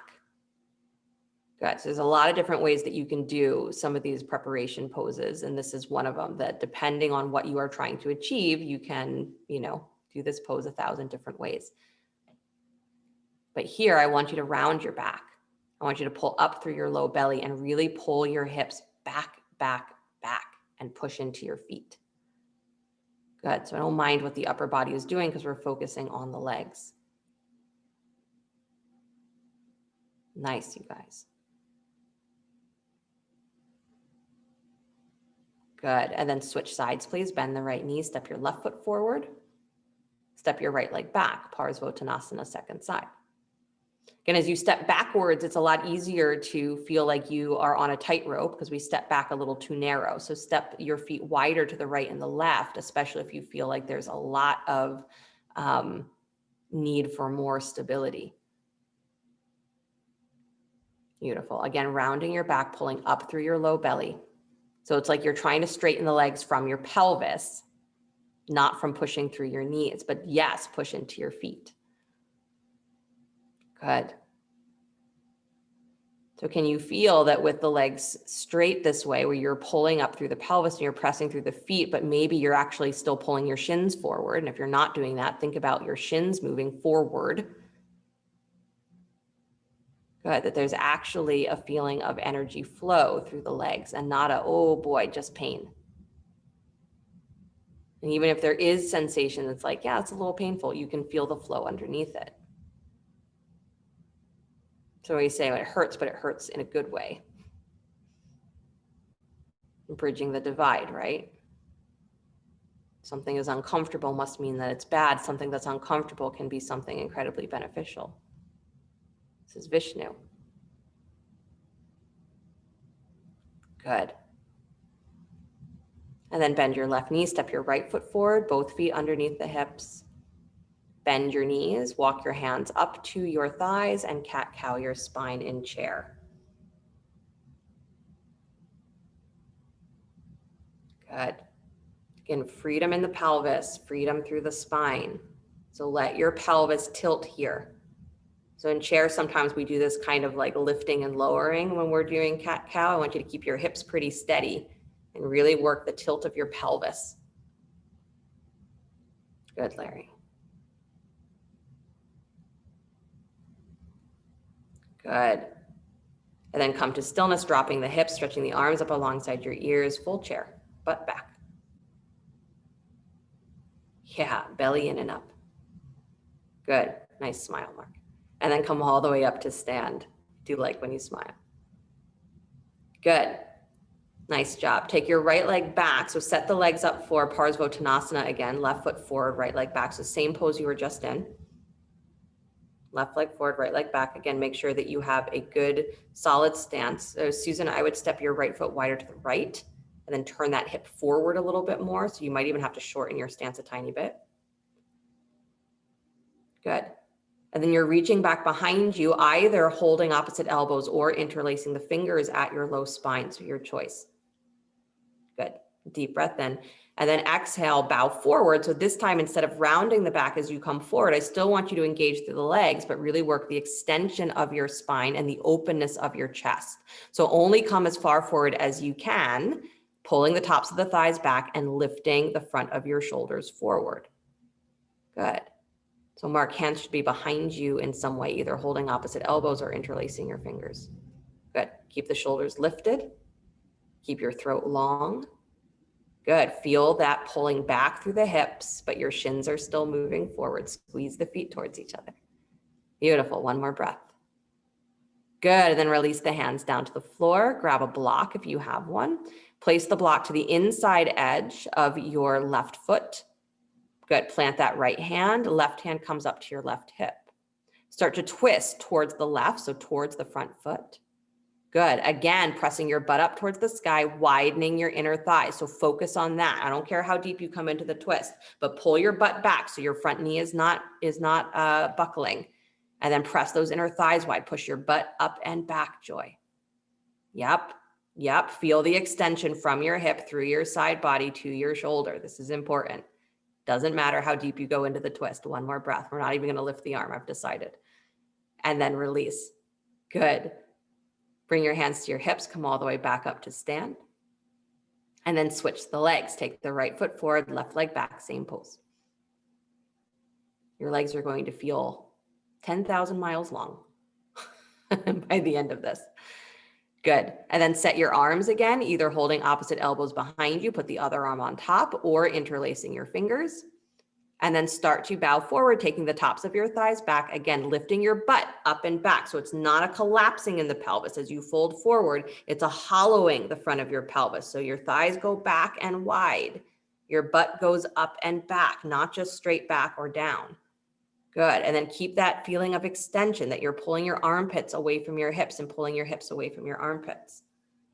Good. So there's a lot of different ways that you can do some of these preparation poses. And this is one of them that depending on what you are trying to achieve, you can, do this pose 1,000 different ways. But here, I want you to round your back. I want you to pull up through your low belly and really pull your hips back, back, back, and push into your feet. Good. So I don't mind what the upper body is doing because we're focusing on the legs. Nice, you guys. Good. And then switch sides, please. Bend the right knee. Step your left foot forward. Step your right leg back. Parsvottanasana, second side. Again, as you step backwards, it's a lot easier to feel like you are on a tightrope because we step back a little too narrow. So step your feet wider to the right and the left, especially if you feel like there's a lot of need for more stability. Beautiful. Again, rounding your back, pulling up through your low belly. So it's like you're trying to straighten the legs from your pelvis, not from pushing through your knees, but yes, push into your feet. Good. So can you feel that with the legs straight this way, where you're pulling up through the pelvis and you're pressing through the feet, but maybe you're actually still pulling your shins forward. And if you're not doing that, think about your shins moving forward. Good, that there's actually a feeling of energy flow through the legs and not a, oh boy, just pain. And even if there is sensation that's like, yeah, it's a little painful, you can feel the flow underneath it. So we say it hurts, but it hurts in a good way. Bridging the divide, right? Something is uncomfortable must mean that it's bad. Something that's uncomfortable can be something incredibly beneficial. This is Vishnu. Good. And then bend your left knee, step your right foot forward, both feet underneath the hips. Bend your knees, walk your hands up to your thighs and cat-cow your spine in chair. Good. Again, freedom in the pelvis, freedom through the spine. So let your pelvis tilt here. So in chair, sometimes we do this kind of like lifting and lowering when we're doing cat-cow. I want you to keep your hips pretty steady and really work the tilt of your pelvis. Good, Larry. Good. And then come to stillness, dropping the hips, stretching the arms up alongside your ears, full chair, butt back. Yeah, belly in and up. Good. Nice smile, Mark. And then come all the way up to stand. Do you like when you smile? Good. Nice job. Take your right leg back. So set the legs up for Parsvottanasana again. Left foot forward, right leg back. So same pose you were just in. left leg forward, right leg back. Again, make sure that you have a good solid stance. So Susan, I would step your right foot wider to the right and then turn that hip forward a little bit more. So you might even have to shorten your stance a tiny bit. Good. And then you're reaching back behind you, either holding opposite elbows or interlacing the fingers at your low spine. So your choice. Good. Deep breath in. And then exhale, bow forward. So this time, instead of rounding the back as you come forward, I still want you to engage through the legs, but really work the extension of your spine and the openness of your chest. So only come as far forward as you can, pulling the tops of the thighs back and lifting the front of your shoulders forward. Good. So Mark, hands should be behind you in some way, either holding opposite elbows or interlacing your fingers. Good. Keep the shoulders lifted. Keep your throat long. Good. Feel that pulling back through the hips, but your shins are still moving forward. Squeeze the feet towards each other. Beautiful. One more breath. Good. And then release the hands down to the floor. Grab a block if you have one. Place the block to the inside edge of your left foot. Good. Plant that right hand. Left hand comes up to your left hip. Start to twist towards the left, so towards the front foot. Good. Again, pressing your butt up towards the sky, widening your inner thigh. So focus on that. I don't care how deep you come into the twist, but pull your butt back so your front knee is not buckling. And then press those inner thighs wide. Push your butt up and back, Joy. Yep. Feel the extension from your hip through your side body to your shoulder. This is important. Doesn't matter how deep you go into the twist. One more breath. We're not even going to lift the arm. I've decided. And then release. Good. Bring your hands to your hips, come all the way back up to stand. And then switch the legs. Take the right foot forward, left leg back, same pose. Your legs are going to feel 10,000 miles long by the end of this. Good. And then set your arms again, either holding opposite elbows behind you, put the other arm on top, or interlacing your fingers. And then start to bow forward, taking the tops of your thighs back, again, lifting your butt up and back. So it's not a collapsing in the pelvis. As you fold forward, it's a hollowing the front of your pelvis. So your thighs go back and wide. Your butt goes up and back, not just straight back or down. Good. And then keep that feeling of extension, that you're pulling your armpits away from your hips and pulling your hips away from your armpits.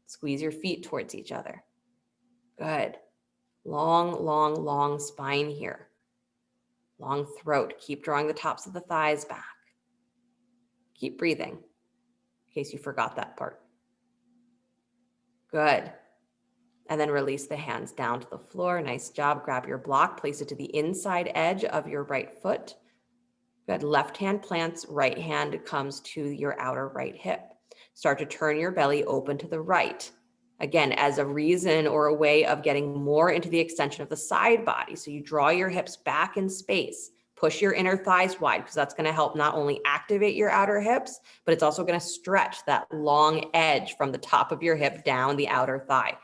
Squeeze your feet towards each other. Good. Long spine here. Long throat. Keep drawing the tops of the thighs back. Keep breathing, in case you forgot that part. Good. And then release the hands down to the floor. Nice job. Grab your block. Place it to the inside edge of your right foot. Good. Left hand plants. Right hand comes to your outer right hip. Start to turn your belly open to the right. Again, as a reason or a way of getting more into the extension of the side body. So you draw your hips back in space, push your inner thighs wide, because that's going to help not only activate your outer hips, but it's also going to stretch that long edge from the top of your hip down the outer thigh.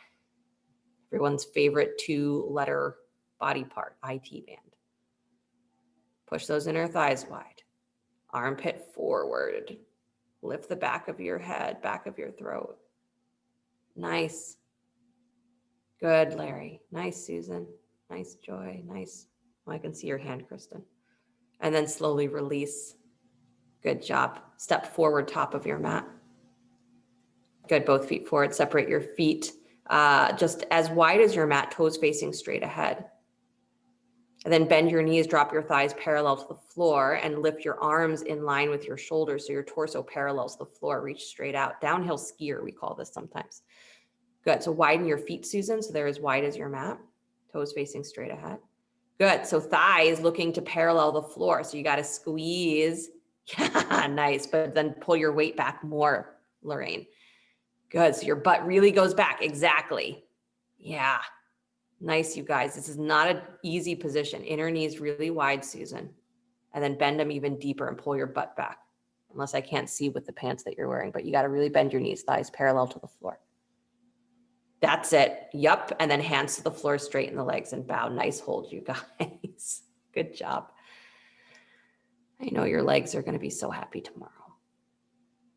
Everyone's favorite 2-letter body part, IT band. Push those inner thighs wide. Armpit forward. Lift the back of your head, back of your throat. Nice. Good, Larry. Nice, Susan. Nice, Joy. Nice. Oh, I can see your hand, Kristen. And then slowly release. Good job. Step forward, top of your mat. Good, both feet forward. Separate your feet just as wide as your mat, toes facing straight ahead. And then bend your knees, drop your thighs parallel to the floor, and lift your arms in line with your shoulders so your torso parallels the floor. Reach straight out. Downhill skier, we call this sometimes. Good. So widen your feet, Susan, so they're as wide as your mat. Toes facing straight ahead. Good. So thighs looking to parallel the floor. So you got to squeeze. Yeah, nice. But then pull your weight back more, Lorraine. Good. So your butt really goes back. Exactly. Yeah. Nice, you guys. This is not an easy position. Inner knees really wide, Susan. And then bend them even deeper and pull your butt back. Unless I can't see with the pants that you're wearing, but you got to really bend your knees, thighs parallel to the floor. That's it. Yup. And then hands to the floor, straighten the legs and bow. Nice hold, you guys. Good job. I know your legs are going to be so happy tomorrow.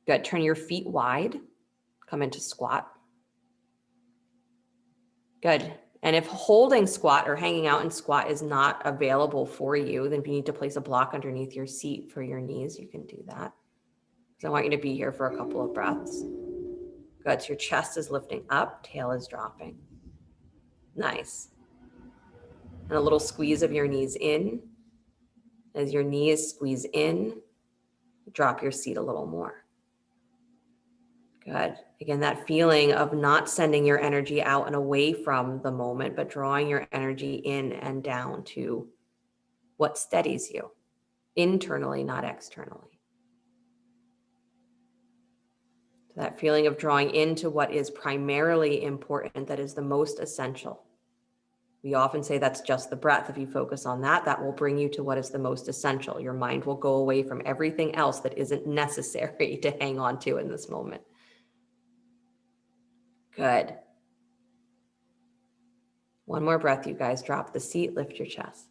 Good. Turn your feet wide. Come into squat. Good. And if holding squat or hanging out in squat is not available for you, then if you need to place a block underneath your seat for your knees, you can do that. So I want you to be here for a couple of breaths. Good. So your chest is lifting up, tail is dropping. Nice. And a little squeeze of your knees in. As your knees squeeze in, drop your seat a little more. Good. Again, that feeling of not sending your energy out and away from the moment, but drawing your energy in and down to what steadies you internally, not externally. So that feeling of drawing into what is primarily important, that is the most essential. We often say that's just the breath. If you focus on that, that will bring you to what is the most essential. Your mind will go away from everything else that isn't necessary to hang on to in this moment. Good. One more breath, you guys. Drop the seat, lift your chest.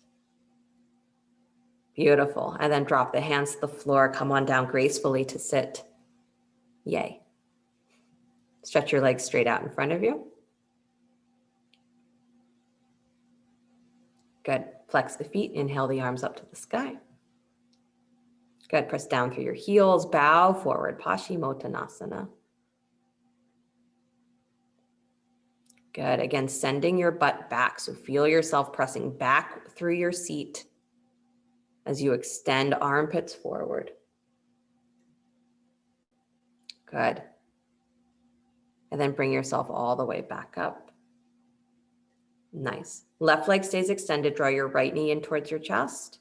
Beautiful. And then drop the hands to the floor. Come on down gracefully to sit. Yay. Stretch your legs straight out in front of you. Good. Flex the feet. Inhale the arms up to the sky. Good. Press down through your heels. Bow forward. Paschimottanasana. Good. Again, sending your butt back. So feel yourself pressing back through your seat as you extend armpits forward. Good. And then bring yourself all the way back up. Nice. Left leg stays extended. Draw your right knee in towards your chest.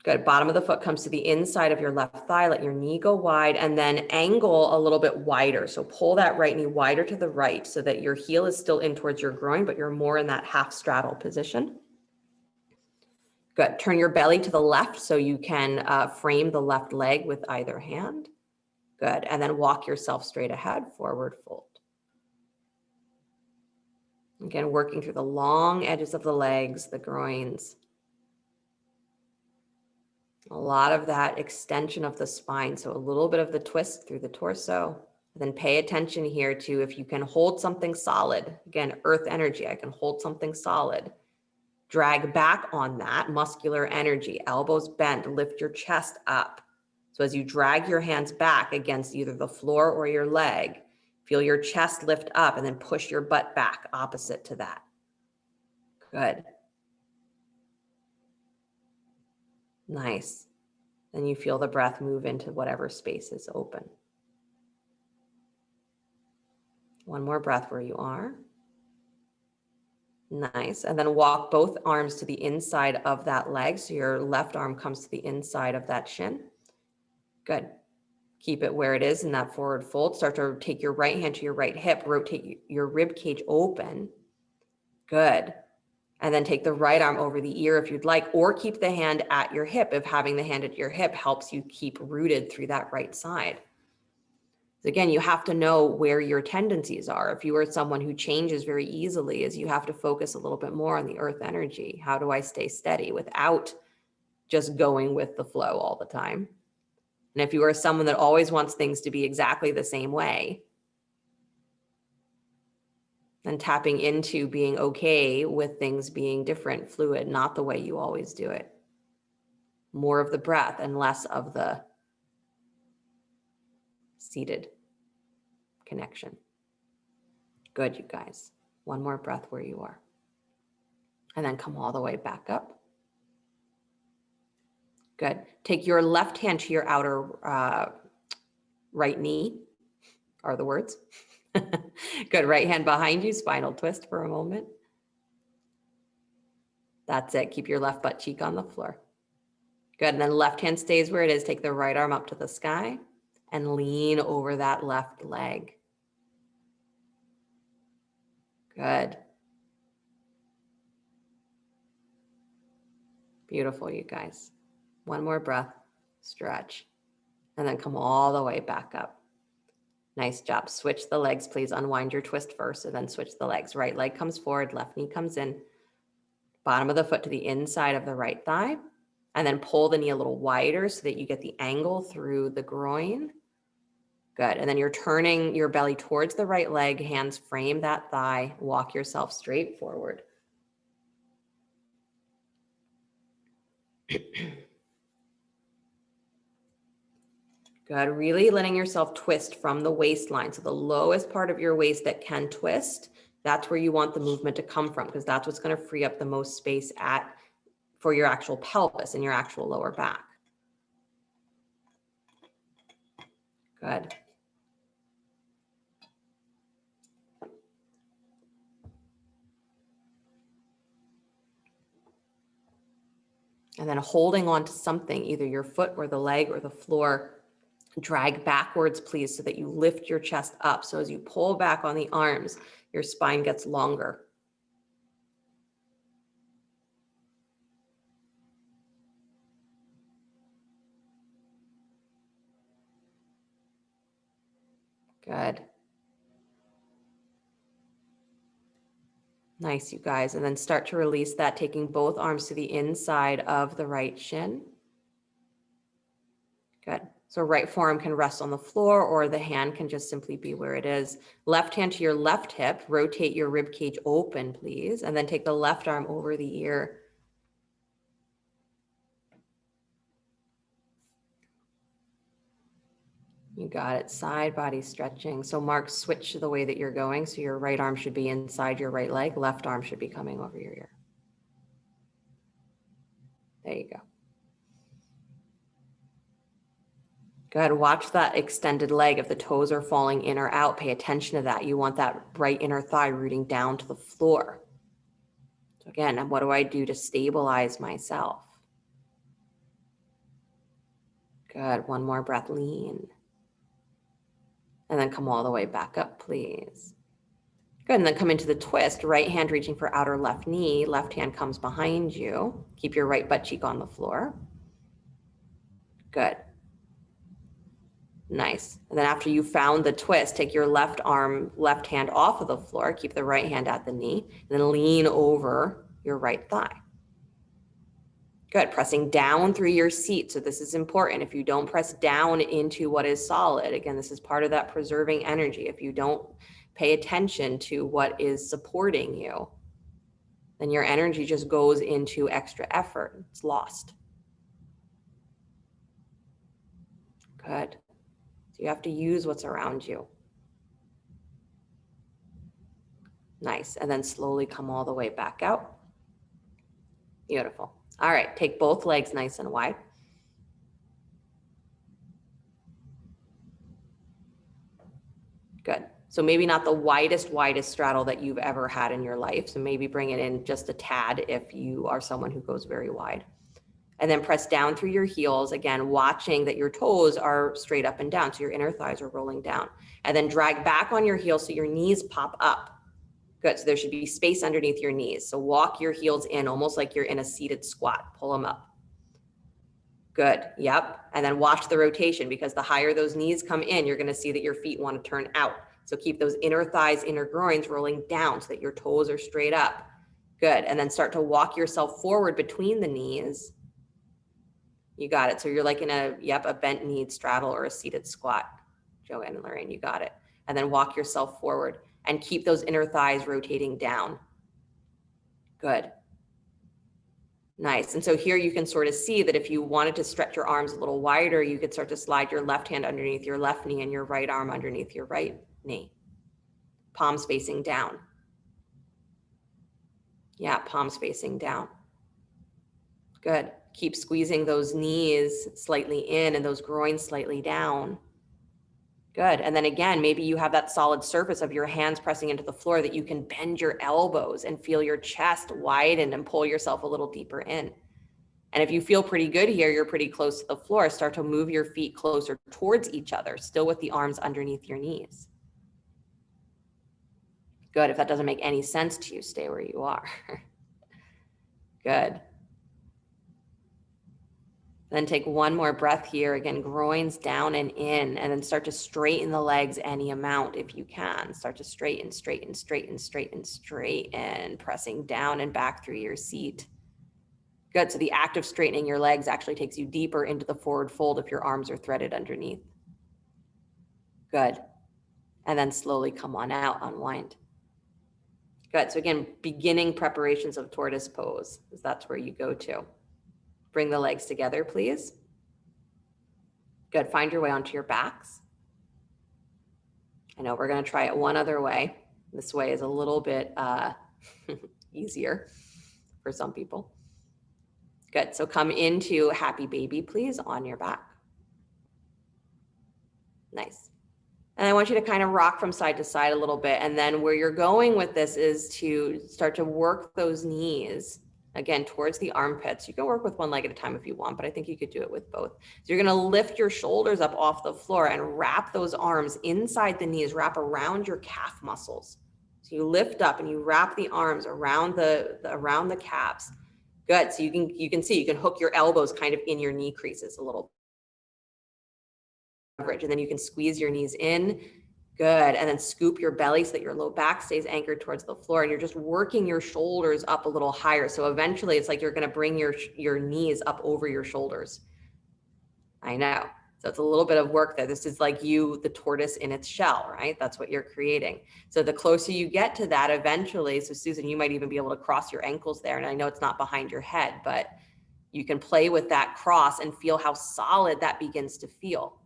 Good. Bottom of the foot comes to the inside of your left thigh. Let your knee go wide and then angle a little bit wider. So pull that right knee wider to the right so that your heel is still in towards your groin, but you're more in that half straddle position. Good. Turn your belly to the left so you can frame the left leg with either hand. Good. And then walk yourself straight ahead, forward fold. Again, working through the long edges of the legs, the groins. A lot of that extension of the spine. So a little bit of the twist through the torso. Then pay attention here to if you can hold something solid. Again, earth energy. I can hold something solid. Drag back on that muscular energy. Elbows bent. Lift your chest up. So as you drag your hands back against either the floor or your leg, feel your chest lift up and then push your butt back opposite to that. Good. Nice. Then you feel the breath move into whatever space is open. One more breath where you are. Nice. And then walk both arms to the inside of that leg. So your left arm comes to the inside of that shin. Good. Keep it where it is in that forward fold. Start to take your right hand to your right hip. Rotate your rib cage open. Good. And then take the right arm over the ear if you'd like, or keep the hand at your hip if having the hand at your hip helps you keep rooted through that right side. Again, you have to know where your tendencies are. If you are someone who changes very easily, is you have to focus a little bit more on the earth energy. How do I stay steady without just going with the flow all the time? And if you are someone that always wants things to be exactly the same way, then tapping into being okay with things being different, fluid, not the way you always do it. More of the breath and less of the seated connection. Good, you guys. One more breath where you are. And then come all the way back up. Good. Take your left hand to your outer right knee, are the words. Good. Right hand behind you, spinal twist for a moment. That's it. Keep your left butt cheek on the floor. Good. And then left hand stays where it is. Take the right arm up to the sky and lean over that left leg. Good. Beautiful, you guys. One more breath, stretch, and then come all the way back up. Nice job. Switch the legs, please. Unwind your twist first, and then switch the legs. Right leg comes forward, left knee comes in. Bottom of the foot to the inside of the right thigh, and then pull the knee a little wider so that you get the angle through the groin. Good. And then you're turning your belly towards the right leg, hands frame that thigh, walk yourself straight forward. Good. Really letting yourself twist from the waistline. So the lowest part of your waist that can twist, that's where you want the movement to come from, because that's what's going to free up the most space for your actual pelvis and your actual lower back. Good. And then holding on to something, either your foot or the leg or the floor, drag backwards, please, so that you lift your chest up. So as you pull back on the arms, your spine gets longer. Good. Nice, you guys. And then start to release that, taking both arms to the inside of the right shin. Good. So right forearm can rest on the floor, or the hand can just simply be where it is. Left hand to your left hip, rotate your rib cage open, please. And then take the left arm over the ear. You got it. Side body stretching. So Mark, switch to the way that you're going. So your right arm should be inside your right leg. Left arm should be coming over your ear. There you go. Good. Watch that extended leg. If the toes are falling in or out, pay attention to that. You want that right inner thigh rooting down to the floor. So again, what do I do to stabilize myself? Good. One more breath. Lean. And then come all the way back up, please. Good. And then come into the twist. Right hand reaching for outer left knee. Left hand comes behind you. Keep your right butt cheek on the floor. Good. Nice. And then after you found the twist, take your left arm, left hand off of the floor. Keep the right hand at the knee. And then lean over your right thigh. Good. Pressing down through your seat. So this is important. If you don't press down into what is solid, again, this is part of that preserving energy. If you don't pay attention to what is supporting you, then your energy just goes into extra effort. It's lost. Good. So you have to use what's around you. Nice. And then slowly come all the way back out. Beautiful. All right. Take both legs nice and wide. Good. So maybe not the widest straddle that you've ever had in your life. So maybe bring it in just a tad if you are someone who goes very wide. And then press down through your heels, again, watching that your toes are straight up and down. So your inner thighs are rolling down. And then drag back on your heels so your knees pop up. Good. So there should be space underneath your knees. So walk your heels in almost like you're in a seated squat. Pull them up. Good. Yep. And then watch the rotation, because the higher those knees come in, you're going to see that your feet want to turn out. So keep those inner thighs, inner groins rolling down so that your toes are straight up. Good. And then start to walk yourself forward between the knees. You got it. So you're like in a bent knee straddle or a seated squat. Joanne and Lorraine, you got it. And then walk yourself forward and keep those inner thighs rotating down. Good. Nice. And so here you can sort of see that if you wanted to stretch your arms a little wider, you could start to slide your left hand underneath your left knee and your right arm underneath your right knee. Palms facing down. Yeah, palms facing down. Good. Keep squeezing those knees slightly in and those groins slightly down. Good. And then again, maybe you have that solid surface of your hands pressing into the floor that you can bend your elbows and feel your chest widen and pull yourself a little deeper in. And if you feel pretty good here, you're pretty close to the floor, start to move your feet closer towards each other, still with the arms underneath your knees. Good. If that doesn't make any sense to you, stay where you are. Good. Then take one more breath here. Again, groins down and in, and then start to straighten the legs any amount if you can. Start to straighten, straighten, straighten, straighten, straighten, pressing down and back through your seat. Good. So the act of straightening your legs actually takes you deeper into the forward fold if your arms are threaded underneath. Good. And then slowly come on out, unwind. Good. So again, beginning preparations of tortoise pose, because that's where you go to. Bring the legs together, please. Good. Find your way onto your backs. I know we're going to try it one other way. This way is a little bit easier for some people. Good. So come into happy baby, please, on your back. Nice. And I want you to kind of rock from side to side a little bit. And then where you're going with this is to start to work those knees, again, towards the armpits. You can work with one leg at a time if you want, but I think you could do it with both. So you're going to lift your shoulders up off the floor and wrap those arms inside the knees, wrap around your calf muscles. So you lift up and you wrap the arms around the calves. Good. So you can see, you can hook your elbows kind of in your knee creases a little. And then you can squeeze your knees in. Good. And then scoop your belly so that your low back stays anchored towards the floor. And you're just working your shoulders up a little higher. So eventually it's like you're going to bring your knees up over your shoulders. I know. So it's a little bit of work there. This is like you, the tortoise in its shell, right? That's what you're creating. So the closer you get to that eventually, so Susan, you might even be able to cross your ankles there. And I know it's not behind your head, but you can play with that cross and feel how solid that begins to feel.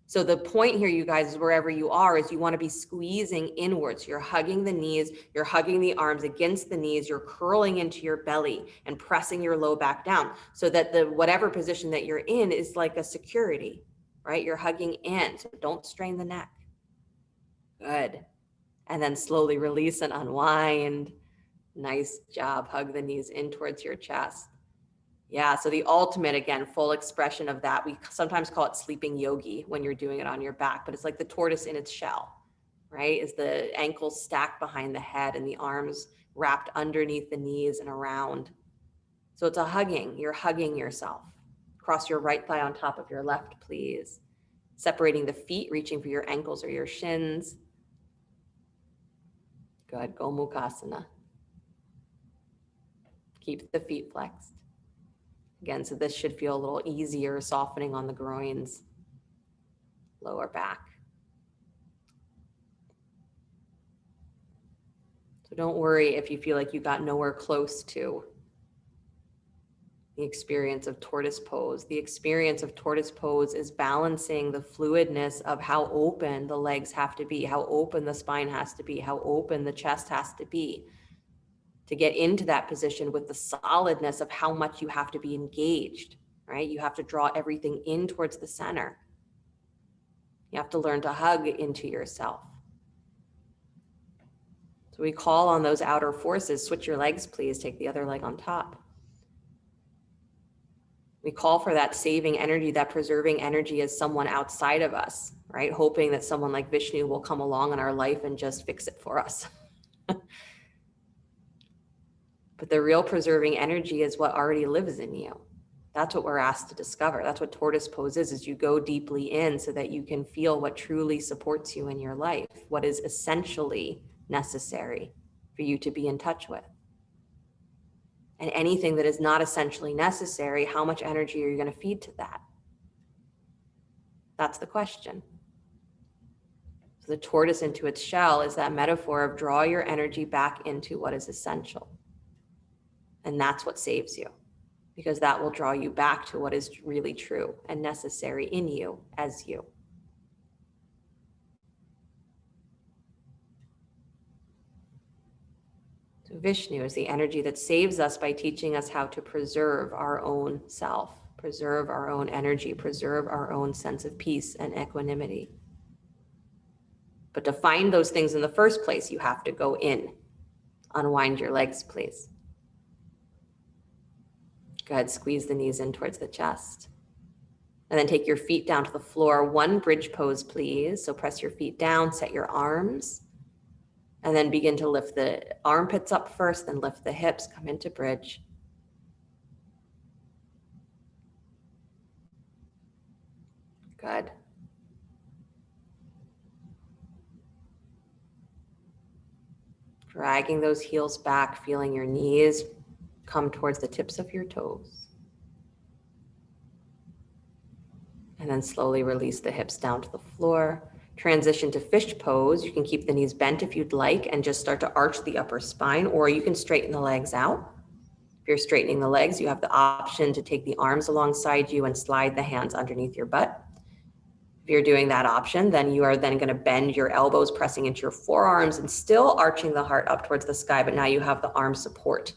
So the point here, you guys, is wherever you are, is you want to be squeezing inwards. You're hugging the knees, you're hugging the arms against the knees, you're curling into your belly and pressing your low back down so that the whatever position that you're in is like a security, right? You're hugging in, so don't strain the neck. Good. And then slowly release and unwind. Nice job. Hug the knees in towards your chest. Yeah, so the ultimate, again, full expression of that, we sometimes call it sleeping yogi when you're doing it on your back, but it's like the tortoise in its shell, right? Is the ankles stacked behind the head and the arms wrapped underneath the knees and around. So it's a hugging, you're hugging yourself. Cross your right thigh on top of your left, please. Separating the feet, reaching for your ankles or your shins. Good, Gomukhasana. Keep the feet flexed. Again, so this should feel a little easier, softening on the groins, lower back. So don't worry if you feel like you got nowhere close to the experience of tortoise pose. The experience of tortoise pose is balancing the fluidness of how open the legs have to be, how open the spine has to be, how open the chest has to be, to get into that position with the solidness of how much you have to be engaged. Right? You have to draw everything in towards the center. You have to learn to hug into yourself. So we call on those outer forces. Switch your legs, please. Take the other leg on top. We call for that saving energy, that preserving energy as someone outside of us, right? Hoping that someone like Vishnu will come along in our life and just fix it for us. But the real preserving energy is what already lives in you. That's what we're asked to discover. That's what tortoise pose is you go deeply in so that you can feel what truly supports you in your life, what is essentially necessary for you to be in touch with. And anything that is not essentially necessary, how much energy are you going to feed to that? That's the question. So the tortoise into its shell is that metaphor of draw your energy back into what is essential. And that's what saves you, because that will draw you back to what is really true and necessary in you as you. So Vishnu is the energy that saves us by teaching us how to preserve our own self, preserve our own energy, preserve our own sense of peace and equanimity. But to find those things in the first place, you have to go in. Unwind your legs, please. Go ahead, squeeze the knees in towards the chest. And then take your feet down to the floor. One bridge pose, please. So press your feet down, set your arms, and then begin to lift the armpits up first, then lift the hips, come into bridge. Good. Dragging those heels back, feeling your knees come towards the tips of your toes. And then slowly release the hips down to the floor. transition to fish pose. You can keep the knees bent if you'd like and just start to arch the upper spine, or you can straighten the legs out. If you're straightening the legs, you have the option to take the arms alongside you and slide the hands underneath your butt. If you're doing that option, then you are then going to bend your elbows, pressing into your forearms and still arching the heart up towards the sky, but now you have the arm support.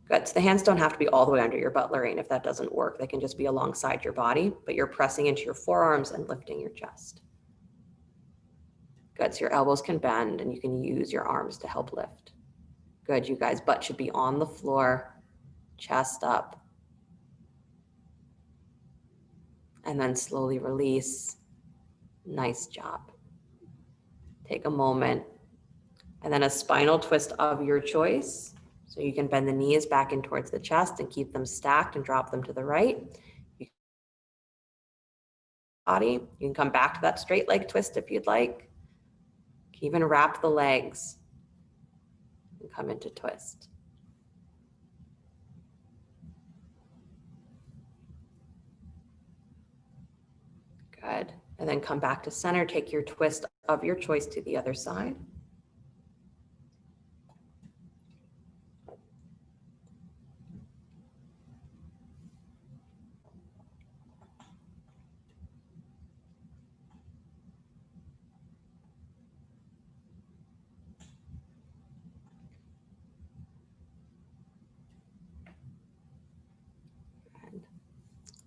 Good. So the hands don't have to be all the way under your butt, Lorraine. If that doesn't work, they can just be alongside your body, but you're pressing into your forearms and lifting your chest. Good. So your elbows can bend and you can use your arms to help lift. Good. You guys, butt should be on the floor, chest up. And then slowly release. Nice job. Take a moment. And then a spinal twist of your choice. So you can bend the knees back in towards the chest and keep them stacked and drop them to the right. You can come back to that straight leg twist if you'd like. You can even wrap the legs and come into twist. Good. And then come back to center. Take your twist of your choice to the other side.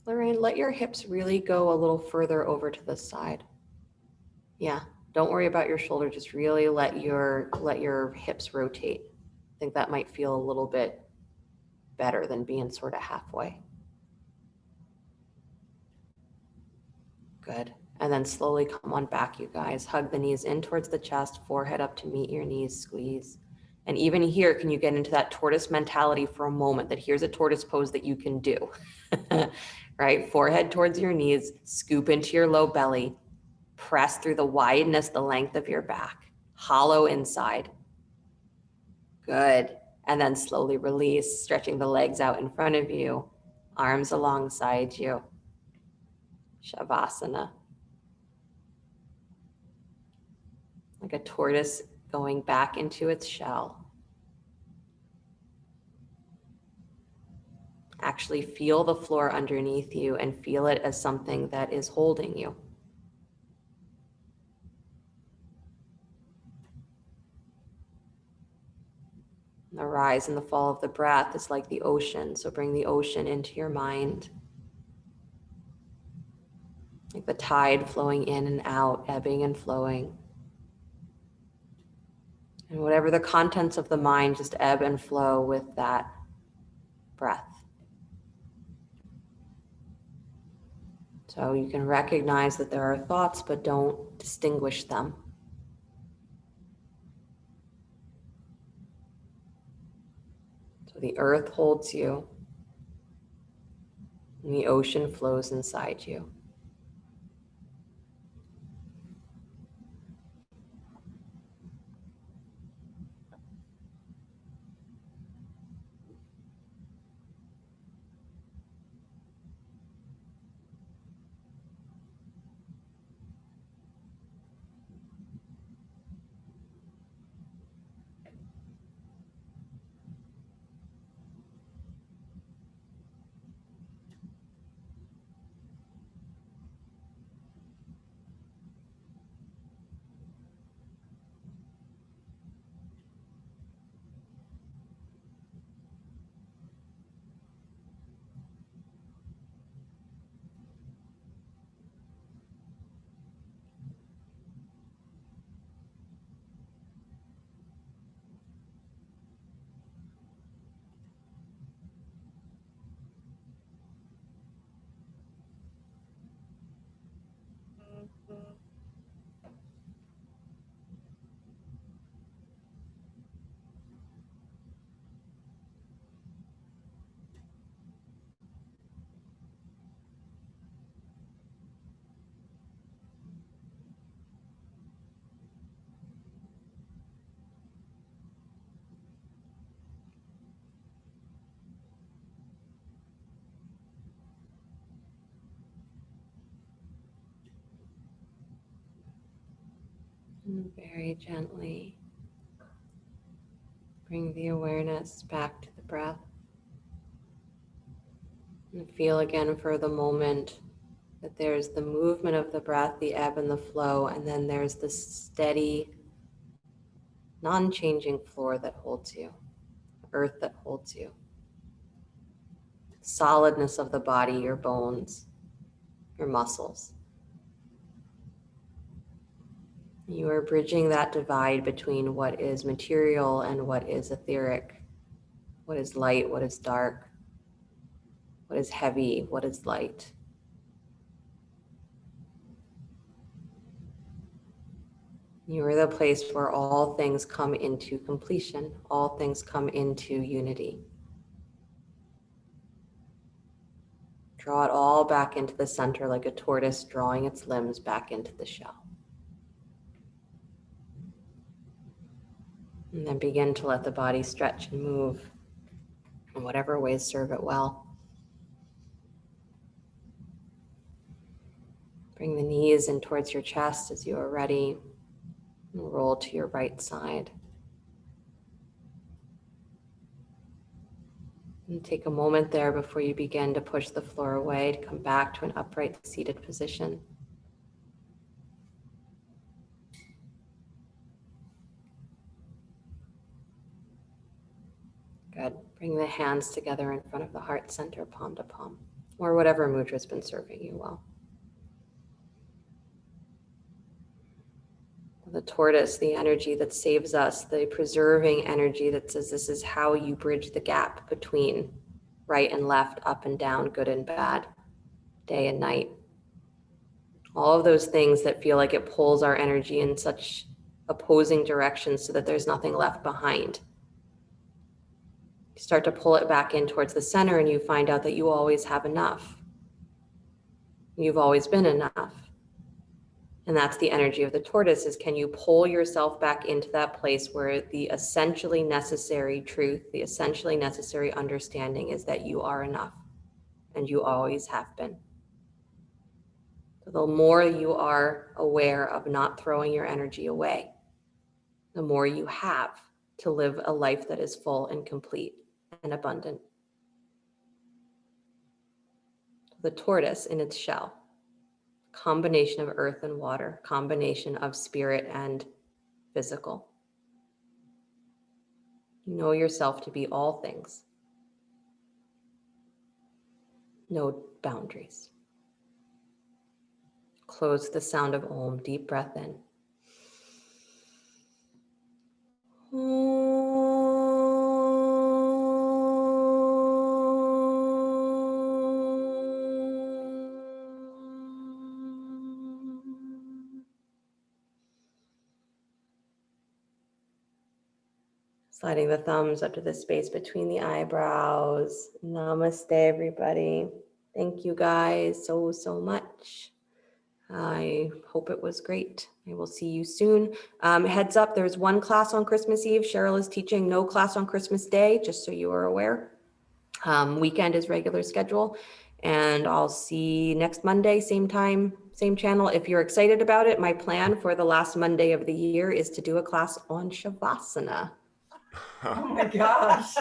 And Lorraine, let your hips really go a little further over to the side. Yeah, don't worry about your shoulder. Just really let your hips rotate. I think that might feel a little bit better than being sort of halfway. Good. And then slowly come on back, you guys. Hug the knees in towards the chest, forehead up to meet your knees, squeeze. And even here, can you get into that tortoise mentality for a moment, that here's a tortoise pose that you can do, right? Forehead towards your knees, scoop into your low belly, press through the wideness, the length of your back, hollow inside. Good. And then slowly release, stretching the legs out in front of you, arms alongside you. Shavasana. Like a tortoise going back into its shell. Actually feel the floor underneath you and feel it as something that is holding you. The rise and the fall of the breath is like the ocean. So bring the ocean into your mind. Like the tide flowing in and out, ebbing and flowing. And whatever the contents of the mind, just ebb and flow with that breath. So you can recognize that there are thoughts, but don't distinguish them. So the earth holds you, and the ocean flows inside you. And very gently bring the awareness back to the breath. And feel again for the moment that there's the movement of the breath, the ebb and the flow, and then there's the steady, non-changing floor that holds you, earth that holds you. Solidness of the body, your bones, your muscles. You are bridging that divide between what is material and what is etheric, what is light, what is dark, what is heavy, what is light. You are the place where all things come into completion, all things come into unity. Draw it all back into the center like a tortoise drawing its limbs back into the shell. And then begin to let the body stretch and move in whatever ways serve it well. Bring the knees in towards your chest as you are ready. And roll to your right side. And take a moment there before you begin to push the floor away to come back to an upright seated position. Good. Bring the hands together in front of the heart center, palm to palm, or whatever mudra has been serving you well. The tortoise, the energy that saves us, the preserving energy that says this is how you bridge the gap between right and left, up and down, good and bad, day and night. All of those things that feel like it pulls our energy in such opposing directions so that there's nothing left behind. You start to pull it back in towards the center and you find out that you always have enough. You've always been enough. And that's the energy of the tortoise, is can you pull yourself back into that place where the essentially necessary truth, the essentially necessary understanding is that you are enough and you always have been. So the more you are aware of not throwing your energy away, the more you have to live a life that is full and complete and abundant. The tortoise in its shell, combination of earth and water, combination of spirit and physical. You know yourself to be all things. No boundaries. Close the sound of Om, deep breath in. Sliding the thumbs up to the space between the eyebrows. Namaste, everybody. Thank you guys so much. I hope it was great. I will see you soon. Heads up, there's one class on Christmas Eve. Cheryl is teaching, no class on Christmas Day, just so you are aware. Weekend is regular schedule. And I'll see next Monday, same time, same channel. If you're excited about it, my plan for the last Monday of the year is to do a class on Shavasana. Oh my gosh.